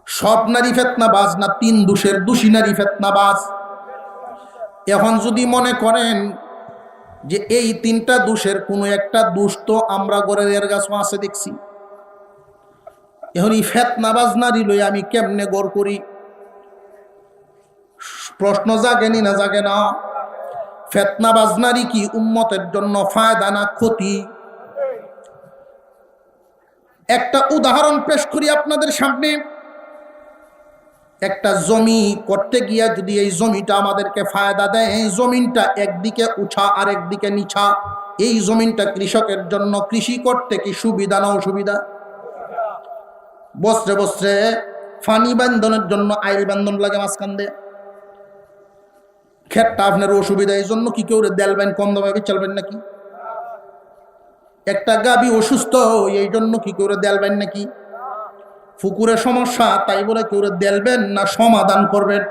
সব নারী ফিতনাবাজ না, 3 দোষের দোষী নারী ফিতনাবাজ। এখন যদি মনে করেন যে এই 3টা দোষের কোনো একটা দোষ তো আমরা গড়ের এর গাছও আছে দেখছি, এখন এই ফিতনাবাজ নারী লই আমি কেমনে গড় করি? প্রশ্ন জাগেনি না জাগে না? ফিতনাবাজ নারী কি উম্মতের জন্য ফায়দা না ক্ষতি? একটা উদাহরণ পেশ করি আপনাদের সামনে। একটা জমি করতে গিয়া যদি এই জমিটা আমাদেরকে ফায়দা দেয়, এই জমিনটা একদিকে উঁচা আর একদিকে নিচা, এই জমিনটা কৃষকের জন্য কৃষি করতে কি সুবিধা না অসুবিধা? বছরে বছরে ফানি বান্ধনের জন্য আইল বান্ধন লাগে মাঝখান দিয়ে, ক্ষেতটা আপনার অসুবিধা। এই জন্য কি কেউ দেলবেন কম দামে চলবেন নাকি? একটা গাবি অসুস্থ, এই জন্য কি কেউ দেলবেন নাকি? পুকুরের সমস্যা, তাই বলে কেউ দেলবেন না সমাধান করবেন?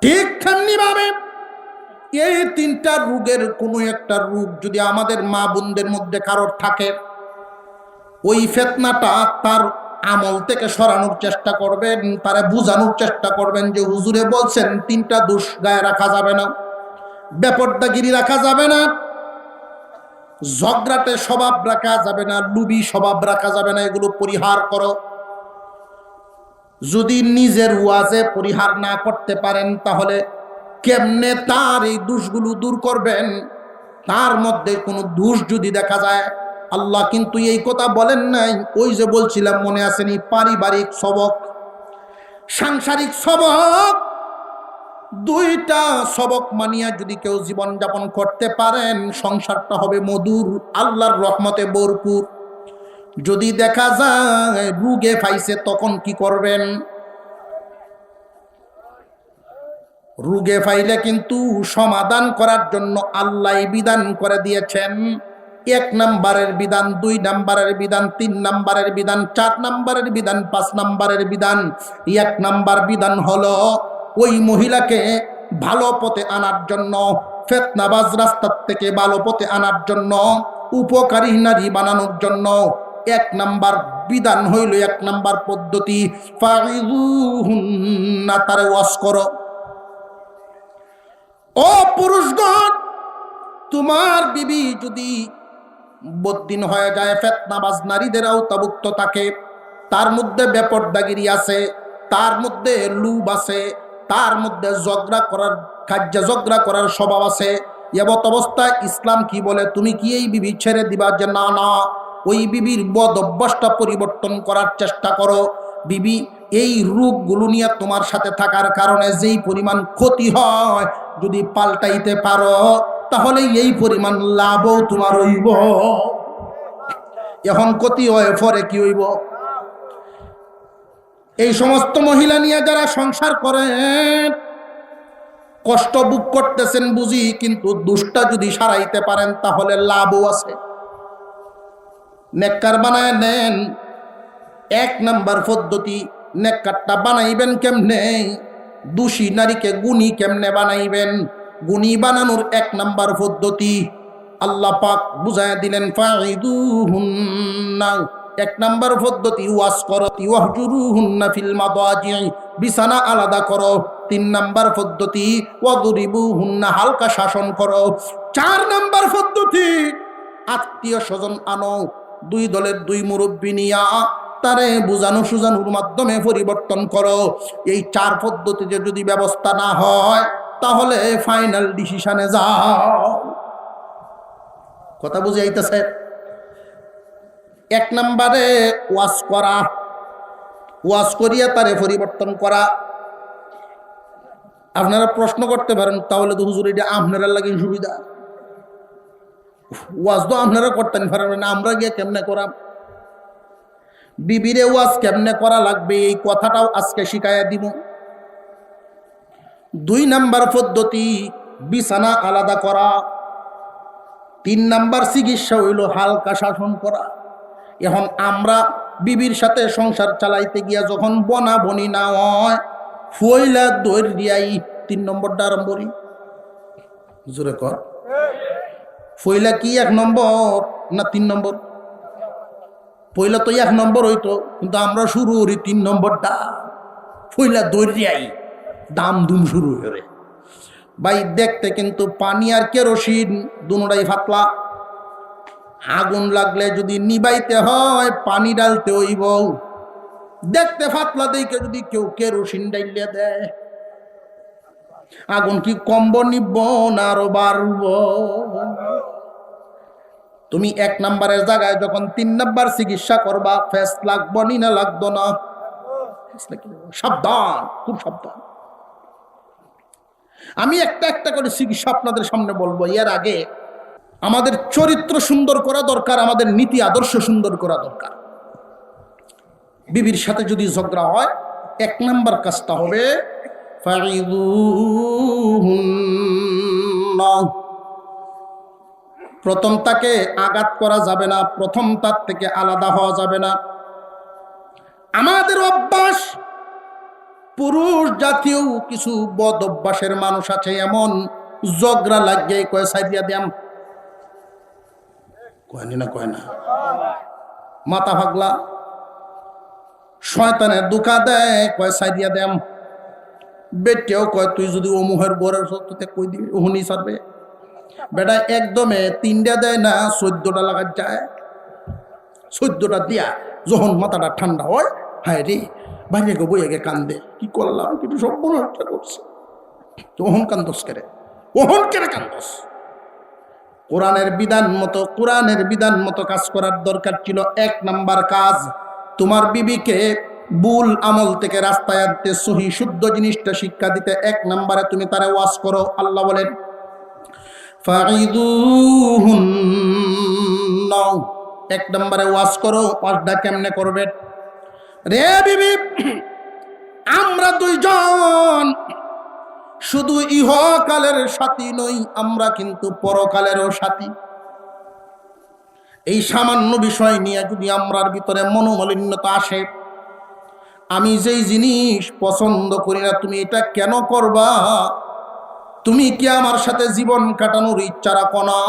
ঠিক তেমনি ভাবে এই 3টা রোগের কোনো একটা রোগ যদি আমাদের মা বোনদের মধ্যে কারোর থাকে, ওই ফিতনাটা তার আমল থেকে সরানোর চেষ্টা করবেন, তারে বোঝানোর চেষ্টা করবেন যে হুজুরে বলছেন 3টা দোষ গায়ে রাখা যাবে না, বেপরদাগিরি রাখা যাবে না, ঝগড়াটে স্বভাব রাখা যাবে না, লুবি স্বভাব রাখা যাবে না, এগুলো পরিহার করো। যদি নিজের ওয়াজে পরিহার না করতে পারেন তাহলে কেমনে তার এই দোষগুলো দূর করবেন? তার মধ্যে কোনো দোষ যদি দেখা যায়, আল্লাহ কিন্তু এই কথা বলেন নাই। ওই যে বলছিলাম মনে আসেনি, পারিবারিক সবক, সাংসারিক সবক, 2টা সবক মানিয়া যদি কেউ জীবন যাপন করতে পারেন, সংসারটা হবে মধুর, আল্লাহর রহমতে ভরপুর। যদি দেখা যায় রোগে ফাইছে, তখন কি করবেন? রোগে ফাইলে কিন্তু সমাধান করার জন্য আল্লাহ বিধান করে দিয়েছেন। 1 নাম্বারের বিধান, 2 নাম্বারের বিধান, 3 নাম্বারের বিধান, 4 নাম্বারের বিধান, 5 নাম্বারের বিধান। 1 নাম্বার বিধান হলো ওই মহিলাকে ভালো পথে আনার জন্য, ফিতনাবাজ রাস্তার থেকে ভালো পথে আনার জন্য, উপকারী নারী বানানোর জন্য 1 নাম্বার বিধান হইল, 1 নাম্বার পদ্ধতি, ফাইযুহুন্না, তারে ওয়াজ করো। ও পুরুষগণ, তোমার বিবি যদি বদ্দিন হয়ে যায়, ফিতনাবাজ নারীদের আওতাভুক্ত থাকে, তার মধ্যে বেপরদাগিরি আছে, তার মধ্যে লুব আছে, তার মধ্যে ঝগড়া করার স্বভাব আছে, এমত অবস্থায় ইসলাম কি বলে? তুমি কি এই বিবি ছেড়ে দিবা? যে না না, ওই বিবির বদ অভ্যাসটা পরিবর্তন করার চেষ্টা করো। বিবি এই রোগগুলো নিয়ে তোমার সাথে থাকার কারণে যেই পরিমাণ ক্ষতি হয়, যদি পাল্টাইতে পারো তাহলে এই পরিমাণ লাভও তোমার হইব। এখন ক্ষতি হয় পরে কি হইব? এই সমস্ত মহিলা নিয়ে যারা সংসার করেন, কষ্ট ভোগ করতেছেন বুঝি, কিন্তু দুষ্টা যদি সারাইতে পারেন তাহলে লাভও আছে। নেককার বানায় নেন। 1 নাম্বার পদ্ধতি, নেককারটা বানাইবেন কেমনে? দোষী নারীকে গুণী কেমনে বানাইবেন? গুণী বানানোর 1 নাম্বার পদ্ধতি আল্লাহ পাক বুঝায় দিলেন, ফাইদুহুন্না। 1 নাম্বার পদ্ধতি ওয়াজ করো, ওয়াহজুরুহুন্না ফিল মাদাজি, বিছানা আলাদা করো। 3 নাম্বার পদ্ধতি ওয়াদরিবুহুন্না, হালকা শাসন করো। 4 নাম্বার পদ্ধতি আত্মীয় স্বজন আনো, 2 দলের 2 মুরব্বী নিয়া তারে বুঝানো সুজানোর মাধ্যমে পরিবর্তন করো। এই 4 পদ্ধতিতে যদি ব্যবস্থা না হয় তাহলে ফাইনাল ডিসিশনে যাও। কথা বুঝে আইতেছে? 1 নম্বরে ওয়াজ করা, ওয়াজ করিয়া তারে পরিবর্তন করা। আপনারা প্রশ্ন করতে পারেন, তাহলে তো হুজুর এটা আপনারা লাগে সুবিধা, ওয়াজ তো আপনারা করতেন পারেন না, আমরা গিয়ে কেমনে করাম? বিবিরে ওয়াজ কেমনে করা লাগবে এই কথাটাও আজকে শিখাইয়া দিব। 2 নাম্বার পদ্ধতি বিছানা আলাদা করা। 3 নাম্বার চিকিৎসা হইল হালকা শাসন করা। এখন আমরা বিবির সাথে সংসার চালাইতে গিয়া যখন বনা বনি না হয়, ফইলা দৌড়িয়াই 3 নম্বরটা আরম্ভ করি। জোরে কর, ফইলা কি 1 নম্বর না 3 নম্বর? পয়লা তো 1 নম্বর হইতো, কিন্তু আমরা শুরু করি 3 নম্বরটা। ফইলা দৌড়িয়াই দাম দুম শুরু করে। ভাই দেখতে কিন্তু পানি আর কেরোসিন দুটোটাই ফাতলা। আগুন লাগলে যদি নিবাইতে হয় পানি ডালতে হইব। দেখতে ফাতলা দেখে যদি কেউ কেরোসিন ডাইলে দেয়, আগুন কি কমব নিব না আরো বাড়ব? তুমি 1 নাম্বারের জায়গায় যখন 3 নাম্বার চিকিৎসা করবা, ফেস লাগবো নি না লাগতো না? সাবধান, খুব সাবধান। আমি একটা একটা করে চিকিৎসা আপনাদের সামনে বলবো। এর আগে আমাদের চরিত্র সুন্দর করা দরকার, আমাদের নীতি আদর্শ সুন্দর করা দরকার। বিবির সাথে যদি ঝগড়া হয়, 1 নাম্বার কাজটা হবে ফাইদুহুন্না। প্রথম তাকে আঘাত করা যাবে না, প্রথম তার থেকে আলাদা হওয়া যাবে না। আমাদের অভ্যাস, পুরুষ জাতীয় কিছু বদ অভ্যাসের মানুষ আছে, এমন ঝগড়া লাগিয়ে কয় সাইদিয়া দিয়াম, কয়নি না কয় না, মাথা ভাগলা, শয়তানের দুকা দেয় কয় সাইদিয়া দেম। বেটেও কয় তুই যদি অমুহের বরের সত্যতে কই দিবি ওহনি সারবে। বেটা একদমে 3টা দেয় না, 14টা লাগার যায়। 14টা দিয়া যখন মাথাটা ঠান্ডা হয়, হায় রে বাইরে গো বইয়ে গে কান্দে, কি করলাম, কিন্তু সব মনে হচ্ছে করছে। ওহন কান্দস কেরে, ওহন কেরে কান্দস। কোরআনের বিধান মতো কাজ করার দরকার ছিল। 1 নাম্বার কাজ, তোমার বিবিকে ভুল আমল থেকে রাস্তায় আনতে, সহি শুদ্ধ জিনিসটা শিক্ষা দিতে 1 নাম্বারে তুমি তারে ওয়াজ করো। আল্লাহ বলেন ফাইদুহুন্না, 1 নাম্বারে ওয়াজ করো। ওয়াজটা কেমনে করবে? রে বিবি, আমরা 2 জন শুধু ইহকালের সাথী নই, আমরা কিন্তু পরকালেরও সাথী। এই সামান্য বিষয় নিয়ে যদি আমরার ভিতরে মনোমালিন্যতা আসে, আমি যেই জিনিস পছন্দ করি না তুমি এটা কেন করবা? তুমি কি আমার সাথে জীবন কাটানোর ইচ্ছা রাখো না?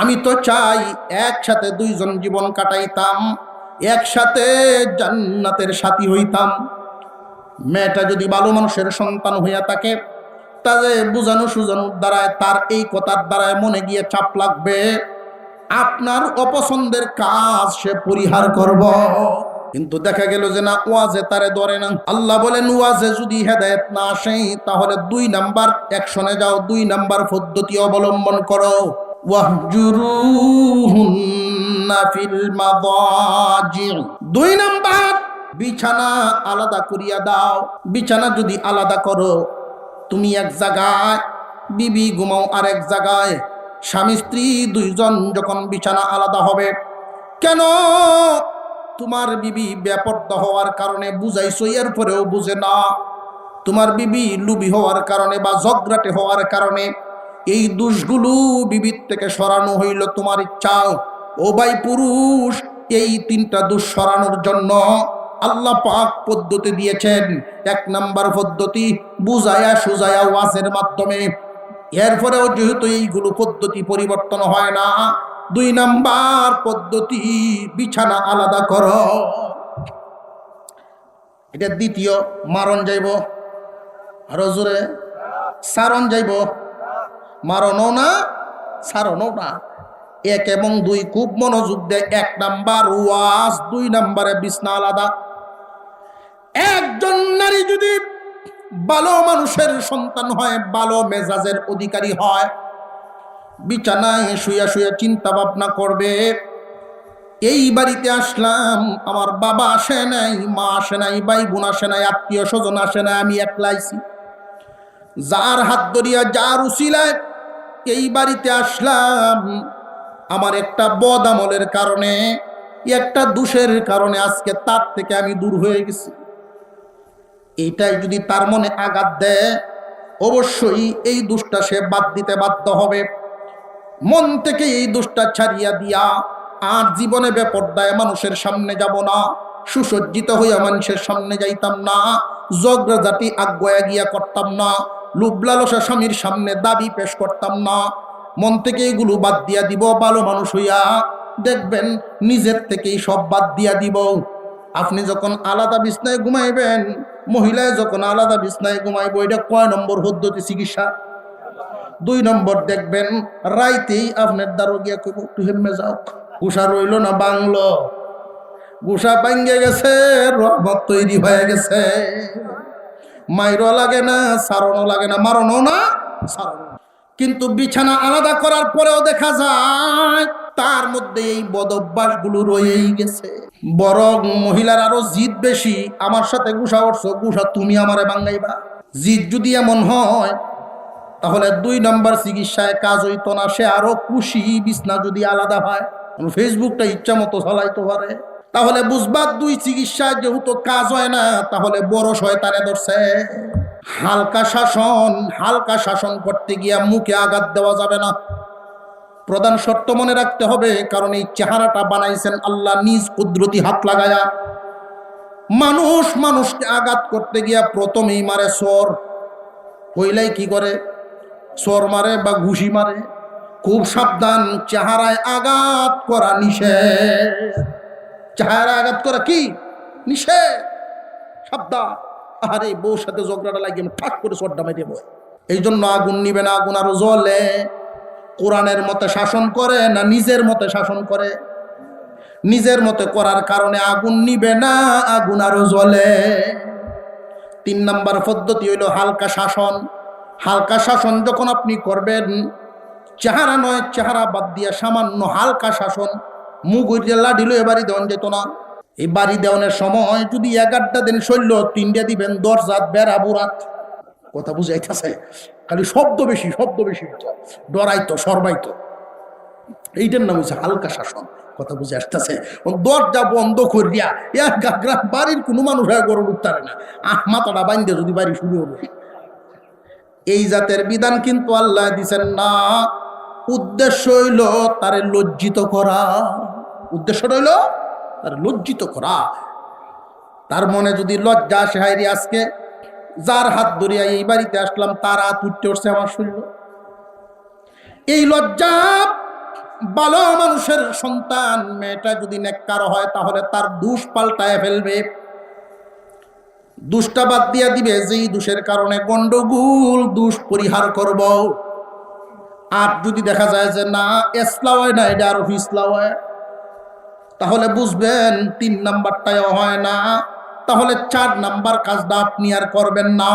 আমি তো চাই একসাথে 2 জন জীবন কাটাইতাম, একসাথে জান্নাতের সাথী হইতাম। মেয়েটা যদি ভালো মানুষের সন্তান হইয়া থাকে, তাদের বুঝানো সুজানোর দ্বারায়, তার এই কথার দ্বারায় মনে গিয়ে চাপ লাগবে, আপনার অপছন্দের কাজ সে পরিহার করব। কিন্তু দেখা গেল যে না, ওয়াজে তারে ধরে না। আল্লাহ বলেন ওয়াজে যদি হেদায়েত না আসে তাহলে 2 নাম্বার অ্যাকশনে যাও, 2 নাম্বার পদ্ধতি অবলম্বন করো। ওয়াহজুরুহুন্না ফিল মাদাজি। 2 নাম্বার বিছানা আলাদা করিয়া দাও। বিছানা যদি আলাদা করো, তুমি এক জায়গায়, বিবি ঘুমাও আর এক জায়গায়, স্বামী স্ত্রী দুইজন যখন বিছানা আলাদা হবে, কেন? তোমার বিবি বেপরদা হওয়ার কারণে বুঝাইছো, এরপরেও বুঝে না। তোমার বিবি লুবি হওয়ার কারণে বা ঝগড়াটে হওয়ার কারণে এই দোষগুলো বিবির থেকে সরানো হইল তোমার ইচ্ছাও। ও ভাই পুরুষ, এই তিনটা দোষ সরানোর জন্য আল্লাহ পাক পদ্ধতি দিয়েছেন। এক নাম্বার পদ্ধতি বুঝায়া সুজায়া ওয়াজের মাধ্যমে, এরপরেও যেহেতু এইগুলো পদ্ধতি পরিবর্তন হয় না, 2 নাম্বার পদ্ধতি বিছানা আলাদা করো। এটা দ্বিতীয়। মারণ যাইব, আরো জোরে সারণ যাইব, মারণও না সারণও না। 1 এবং 2 খুব মনোযোগ দেয়। 1 নাম্বার ওয়াজ, 2 নাম্বারে বিছানা আলাদা। একজন নারী যদি ভালো মানুষের সন্তান হয়, ভালো মেজাজের অধিকারী হয়, বিছানায় শুয়া শুয়া চিন্তা ভাবনা করবে, এই বাড়িতে আসলাম, আমার বাবা আসে নাই, মা আসে নাই, ভাই বোন আসে নাই, আত্মীয় স্বজন আসে নাই, আমি একলাইছি। যার হাত ধরিয়া, যার উসিলায় এই বাড়িতে আসলাম, আমার একটা বদ আমলের কারণে, একটা দোষের কারণে আজকে তার থেকে আমি দূর হয়ে গেছি। এইটাই যদি তার মনে আঘাত দেয়, অবশ্যই এই দোষটা সে বাদ দিতে বাধ্য হবে। মন থেকে এই দোষটা ছাড়িয়া দিয়া আর জীবনে বেপরদায় মানুষের সামনে যাব না, সুসজ্জিত হইয়া মানুষের সামনে যাইতাম না, জগরাজাতি আগুয়া গিয়া করতাম না, লুবলালসা স্বামীর সামনে দাবি পেশ করতাম না। মন থেকে এগুলো বাদ দিয়া দিব। ভালো মানুষ হইয়া দেখবেন নিজের থেকেই সব বাদ দিয়া দিব। আপনি যখন আলাদা বিছনায় ঘুমাইবেন, মহিলায় যখন আলাদা বিছনায় ঘুমাইব, এটা কয় নম্বর পদ্ধতি চিকিৎসা? 2 নম্বর। দেখবেন রাইতেই আপনার দ্বারো গিয়া কইব, একটু হেমে যাও, গুসা রইল না বাংলো, গুসা ভাঙ্গে গেছে, রহমত তৈরি হয়ে গেছে। মাইরও লাগে না, সারণও লাগে না, মারণও না, সারণও। কিন্তু বিছানা আলাদা করার পরেও দেখা যায় তার মধ্যে এই বদভ্যাসগুলো রয়েই গেছে। বরং মহিলার আরো জিদ বেশি, আমার সাথে গুসা উঠছো, গুসা তুমি আমারে ভাঙ্গাইবা। জিদ যদি এমন হয়, তাহলে 2 নম্বর চিকিৎসায় কাজ হইতো না। সে আরো খুশি বিছনা যদি আলাদা হয়, ফেসবুকটা ইচ্ছা মতো চালাইতে পারে। তাহলে বুঝবা 2 চিকিৎসায় যেহেতু কাজ হয় না, তাহলে বড় শয়তানে ধরছে। হালকা শাসন, হালকা শাসন করতে গিয়া মুখে আঘাত দেওয়া যাবে না। প্রধান শর্ত মনে রাখতে হবে, কারণ এই চেহারাটা বানাইছেন আল্লাহ নিজ কুদরতি হাত লাগায়া। মানুষ মানুষকে আঘাত করতে গিয়া প্রথমেই মারে চোর। হইলাই কি করে? চোর মারে বা ঘুষি মারে। খুব সাবধান, চেহারায় আঘাত করা নিষেধ। চেহারায় আঘাত করা কি নিষেধ, সাবধান। আরে বউর সাথে ঝগড়াটা লাগিয়ে ঠাক করে চোরটা মেরে বই। এই জন্য আগুন নিবে না, আগুন আরো জ্বলে। কোরআনের মতে শাসন করে না নিজের মতে শাসন করে? নিজের মতে করার কারণে আগুন নিবে না, আগুন আরো জ্বলে। 3 নম্বর পদ্ধতি হইল হালকা শাসন। হালকা শাসন যখন আপনি করবেন, চেহারা নয়, চেহারা বাদ দিয়া সামান্য হালকা শাসন। মুখ উইরে লাঠি লয়ে বাড়ি দেওয়ান যেত না। এই বাড়ি দেওয়ানের সময় যদি 11টা দিন শৈল, 3টা দিবেন 10 রাত বেড়া বুরাত। কথা বুঝাইতেছে? খালি শব্দ বেশি, শব্দ বেশি, ডরাইতো সরবাইতো। এইটার নাম হচ্ছে হালকা শাসন। কথা বুঝে আসতেছে? দরজা বন্ধ করিয়া বাড়ির কোনো মানুষ গরম উঠতারে না, মাথাটা বান্ধে যদি বাড়ি শুরু হবে। এই জাতের বিধান কিন্তু আল্লাহ দিছেন না। উদ্দেশ্য হইল তারে লজ্জিত করা। উদ্দেশ্য হইল তার লজ্জিত করা। তার মনে যদি লজ্জা আসে, হায়রে আজকে যার হাত ধরিয়া এই বাড়িতে আসলাম, তার হাত উঠতে উঠছে আমার শরীর। এই লজ্জা ভালো মানুষের সন্তান মেয়েটা যদি নেককার হয়, তাহলে তার দোষ পাল্টায় ফেলবে, দোষটা বাদ দিয়া দিবে। যেই দোষের কারণে গন্ডগোল, দোষ পরিহার করব। আর যদি দেখা যায় যে না, এসলা হয় না, এটা আরো ফিসলা হয়, তাহলে বুঝবেন 3 নাম্বারটাও হয় না। তাহলে 4 নাম্বার কাজটা আপনি আর করবেন না।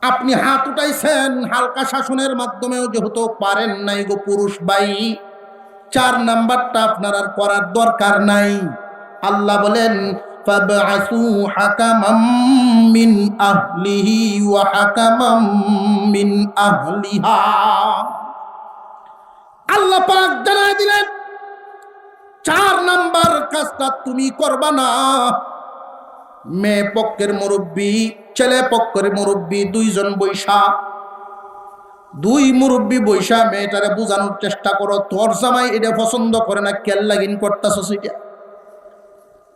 আপনি হাত উঠাইছেন হালকা শাসনের মাধ্যমেও, যেহেতু পারেন নাই গো পুরুষ ভাই, 4 নাম্বারটা আপনার আর করার দরকার নাই। আল্লাহ বলেন ফাবআসু হাকামান মিন আহলিহি ওয়া হাকামান মিন আহলিহা। আল্লাহ পাক জানায় দিলেন 4 নাম্বার কাজটা তুমি করবা না। মেয়ে পক্ষের মুরব্বী, ছেলে পক্ষের মুরব্বী, দুইজন বৈশা, দুই মুরব্বী বৈশা মেয়েটারে বোঝানোর চেষ্টা করো, তোর জামাই এটা পছন্দ করে না, কেল্লাগিন করতেছস এটা।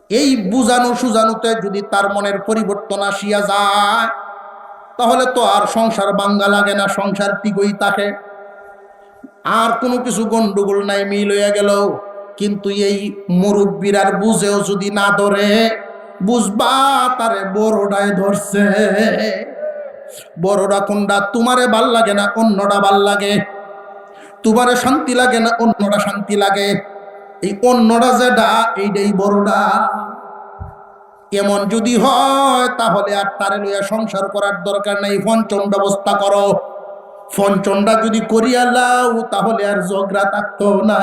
এই বুঝানো সুজানোতে যদি তার মনের পরিবর্তন আসিয়া যায়, তাহলে তো আর সংসার ভাঙ্গা লাগে না, সংসার ঠিকই থাকে, আর কোনো কিছু গন্ডগোল নাই, মিল হইয়া গেল। কিন্তু এই মুরব্বীর আর বুঝেও যদি না ধরে, বুঝবা তারে বড়টায় ধরছে। বড়টা কোনটা? তোমারে ভাল লাগে না অন্যটা ভাল লাগে, তোমারে শান্তি লাগে না অন্যটা শান্তি লাগে, এই অন্যটা যেটা এইটাই বড়টা। এমন যদি হয় তাহলে আর তারে লইয়া সংসার করার দরকার নাই, পঞ্চম ব্যবস্থা করো। পঞ্চমটা যদি করিয়া লাও তাহলে আর ঝগড়া থাকতো না।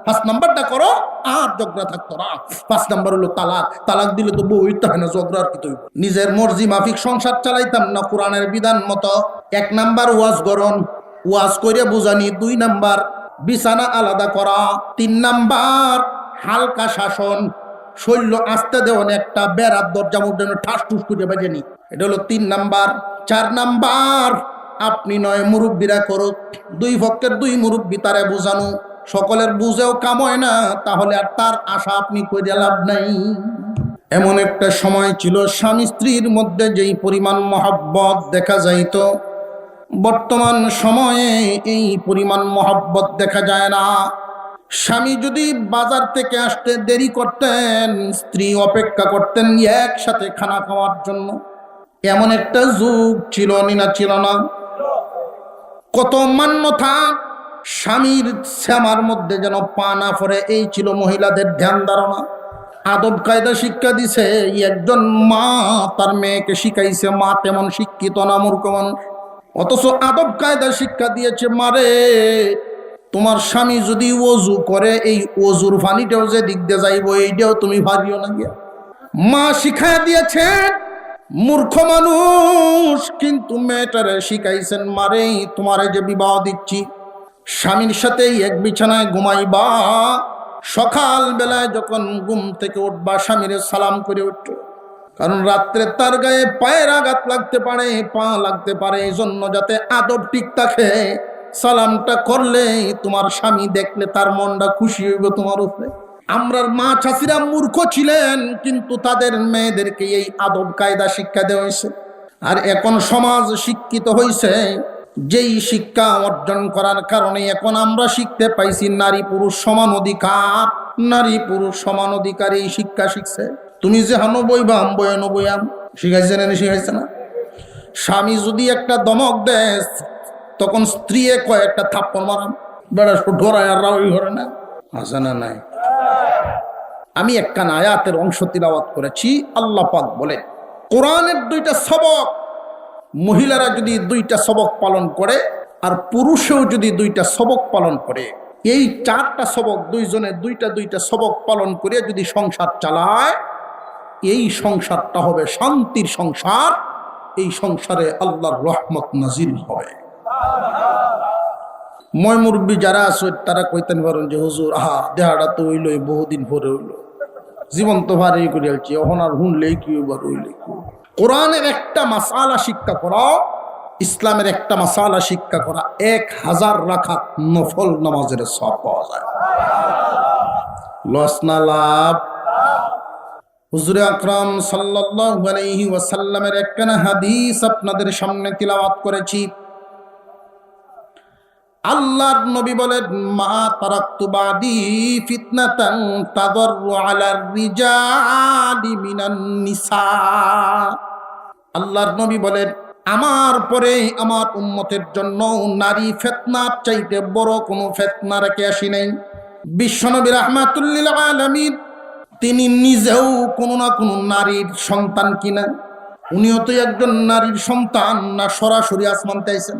5 নাম্বারটা করো আর ঝগড়া থাকতো না। 5 নাম্বার হলো তালাক। তালাক দিলে তো বই থাকে না, ঝগড়া আর কি তো। নিজের মর্জি মাফিক সংসার চালাইতাম না কোরআনের বিধান মতো। 1 নাম্বার ওয়াজ গরণ, ওয়াজ করে বুঝানি। 2 নাম্বার বিছানা আলাদা করা। 3 নাম্বার হালকা শাসন, শৈল্য আস্তে দেওয়ান, একটা বেড়ার দরজা মধ্যে ঠাস টুস করে বাজেনি, এটা হলো 3 নাম্বার। 4 নাম্বার আপনি নয় মুরব্বীরা করুক, 2 পক্ষের 2 মুরব্বী তারে বোঝানো। সকলের বুঝেও কাম হয় না, তাহলে আর তার আশা আপনি কইরে লাভ নাই। এমন একটা সময় ছিল স্বামী স্ত্রীর মধ্যে যেই পরিমাণ মহব্বত দেখা যাইত, বর্তমান সময়ে এই পরিমাণ মহব্বত দেখা যায় না। স্বামী যদি বাজার থেকে আসতে দেরি করতেন, স্ত্রী অপেক্ষা করতেন একসাথে খানা খাওয়ার জন্য। এমন একটা যুগ ছিল না ছিল না? কত মান্যতা, স্বামীর শ্যামার মধ্যে যেন পা না পড়ে, এই ছিল মহিলাদের ধ্যান ধারণা। আদব কায়দা শিক্ষা দিছে একজন মা, তার মেয়েকে শিখাইছে। মা তেমন শিক্ষিত না, মূর্খ মানুষ, অথচ আদব কায়দা শিক্ষা দিয়েছে। মারে, তোমার স্বামী যদি ওযু করে, এই ওযুর পানিটাও যে দিক দিয়ে যাইব, এইটাও তুমি ভাবিও না গিয়া। মা শিখায় দিয়েছেন, মূর্খ মানুষ কিন্তু মেয়েটারে শিখাইছেন। মারে, তোমারে যে বিবাহ দিচ্ছি, স্বামীর সাথে এক বিছানায় ঘুমাইবা, সকাল বেলায় যখন ঘুম থেকে উঠবা স্বামীরে সালাম করে উঠো, কারণ রাত্রে তার গায়ে পায়ের আঘাত লাগতে পারে, পা লাগতে পারে, এই জন্য যাতে আদব ঠিক থাকে, সালামটা করলে তোমার স্বামী দেখলে তার মনটা খুশি হইব তোমার উপরে। আমরার মা চাচিরা মূর্খ ছিলেন, কিন্তু তাদের মেয়েদেরকে এই আদব কায়দা শিক্ষা দেওয়া হয়েছে। আর এখন সমাজ শিক্ষিত হয়েছে, যেই শিক্ষা অর্জন করার কারণে এখন আমরা শিখতে পাইছি নারী পুরুষ সমান অধিকার। নারী পুরুষ সমান অধিকার, এই শিক্ষা শিখছে। তুমি যে হানো বইবাম বয়ানো বয়াম শিখাইছে না, শিখাইছে না? স্বামী যদি একটা দমক দেয়, তখন স্ত্রী কয়েকটা থাপ্পড় মারাম, বেড়া ঢোরায় আর রাওই ঘরে না, আছে না নাই? আমি একটা আয়াতের অংশ তিলাওয়াত করেছি। আল্লাহ পাক বলে, কোরআনের 2টা সবক মহিলারা যদি 2টা সবক পালন করে, আর পুরুষেও যদি 2টা সবক পালন করে, এই 4টা সবক, 2 জনে 2টা সবক পালন করে যদি সংসার চালায়, এই সংসারটা হবে শান্তির সংসার। এই সংসারে আল্লাহর রহমত নাজিল হবে। মই মুরব্বী যারা আছে তারা কইতেন পারেন যে হুজুর, আহা দেহাটা তো হইল বহুদিন পরে হইল, জীবন তো ভারী করে আলছি, এখন আর শুনলেই কি হইবার হইলে। কোরআনের একটা মাসালা শিক্ষা করা, ইসলামের একটা মাসালা শিক্ষা করা, 1000 রাকাত নফল নামাজের সওয়াব পাওয়া যায়। লস না লাভ? হুজুরে আকরাম সাল্লাল্লাহু আলাইহি ওয়াসাল্লামের একখানা হাদিস আপনাদের সামনে তিলাওয়াত করেছি। আল্লাহর নবী বলেন, মা তারাকতু বাদি ফিতনাতান তাদাররু আলার রিজালি মিনান নিসা। আল্লাহর নবী বলেন, আমার পরে আমার উম্মতের জন্য নারী ফিতনার চাইতে বড় কোনো ফিতনা রেখে আসি নাই। বিশ্বনবী রাহমাতুল লিল আলামিন, তিনি নিজেও কোনো না কোনো নারীর সন্তান কিনা? উনিও তো একজন নারীর সন্তান, না সরাসরি আসমান চাইছেন?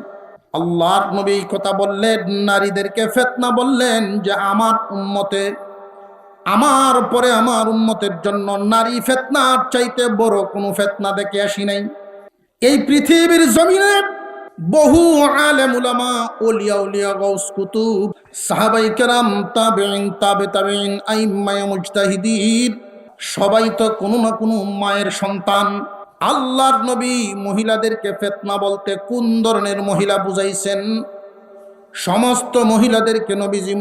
আল্লাহর নবী কথা বললেন, নারীদেরকে ফিতনা বললেন যে আমার উম্মতে আমার পরে আমার উম্মতের জন্য নারী ফিতনার চাইতে বড় কোনো ফিতনা দেখে আসি নাই। এই পৃথিবীর জমিনে বহু আলেম উলামা, ওলিয়া উলিয়া, গাউস কুতুব, সাহাবায়ে কেরাম, তাবেঈন, তাবে তাবেঈন, আইম্মায়ে মুজতাহিদিন সবাই তো কোনো না কোনো মায়ের সন্তান। আল্লাহর নবী মহিলাদেরকে ফিতনা বলতে কোন ধরনের মহিলা বুঝাইছেন? সমস্ত মহিলাদেরকে নবীজি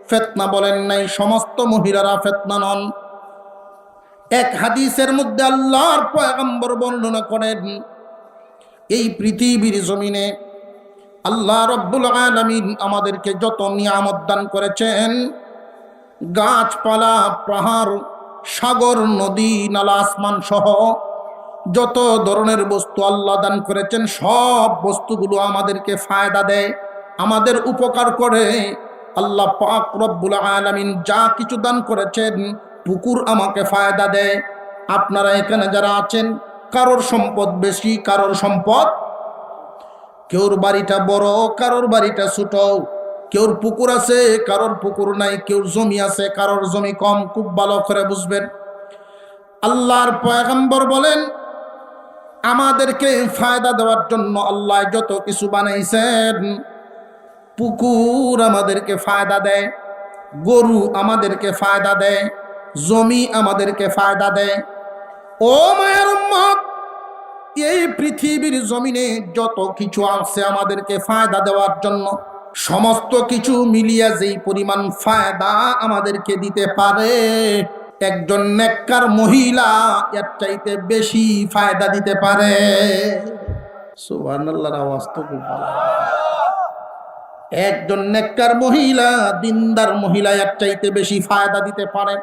ফিতনা বলেন নাই, সমস্ত মহিলারা ফিতনা নন। এক হাদিসের মধ্যে আল্লাহর পয়গম্বর বর্ণনা করেন, এই পৃথিবীর জমিনে আল্লাহ রাব্বুল আলামিন আমাদেরকে যত নিয়ামত দান করেছেন, গাছপালা, পাহাড়, সাগর, নদী, নালা, আসমান সহ যত ধরনের বস্তু আল্লাহ দান করেছেন, সব বস্তুগুলো আমাদেরকে ফায়দা দেয়, আমাদের উপকার করে। আল্লাহ পাক রব্বুল আলামিন যা কিছু দান করেছেন, পুকুর আমাকে ফায়দা দেয়। আপনারা এখানে যারা আছেন, কারোর সম্পদ বেশি, কারোর সম্পদ, কেউর বাড়িটা বড়, কারোর বাড়িটা ছোট, কেউর পুকুর আছে, কারোর পুকুর নাই, কেউর জমি আছে, কারোর জমি কম। খুব ভালো করে বুঝবেন। আল্লাহর পয়গম্বর বলেন, আমাদেরকে ফায়দা দেওয়ার জন্য আল্লাহ যত কিছু বানাইছেন, পুকুর আমাদেরকে ফায়দা দেয়, গরু আমাদেরকে ফায়দা দেয়, জমি আমাদেরকে ফায়দা দেয়। ও মায়ের উম্মত, এই পৃথিবীর জমিনে যত কিছু আছে আমাদেরকে ফায়দা দেওয়ার জন্য, সমস্ত কিছু মিলিয়ে যেই পরিমাণ ফায়দা আমাদেরকে দিতে পারে, একজন নেককার মহিলা এর চাইতে বেশি ফায়দা দিতে পারে। সুবহানাল্লাহর আওয়াজ তো খুব ভালো। একজন নেককার মহিলা, দিনদার মহিলা এর চাইতে বেশি ফায়দা দিতে পারে।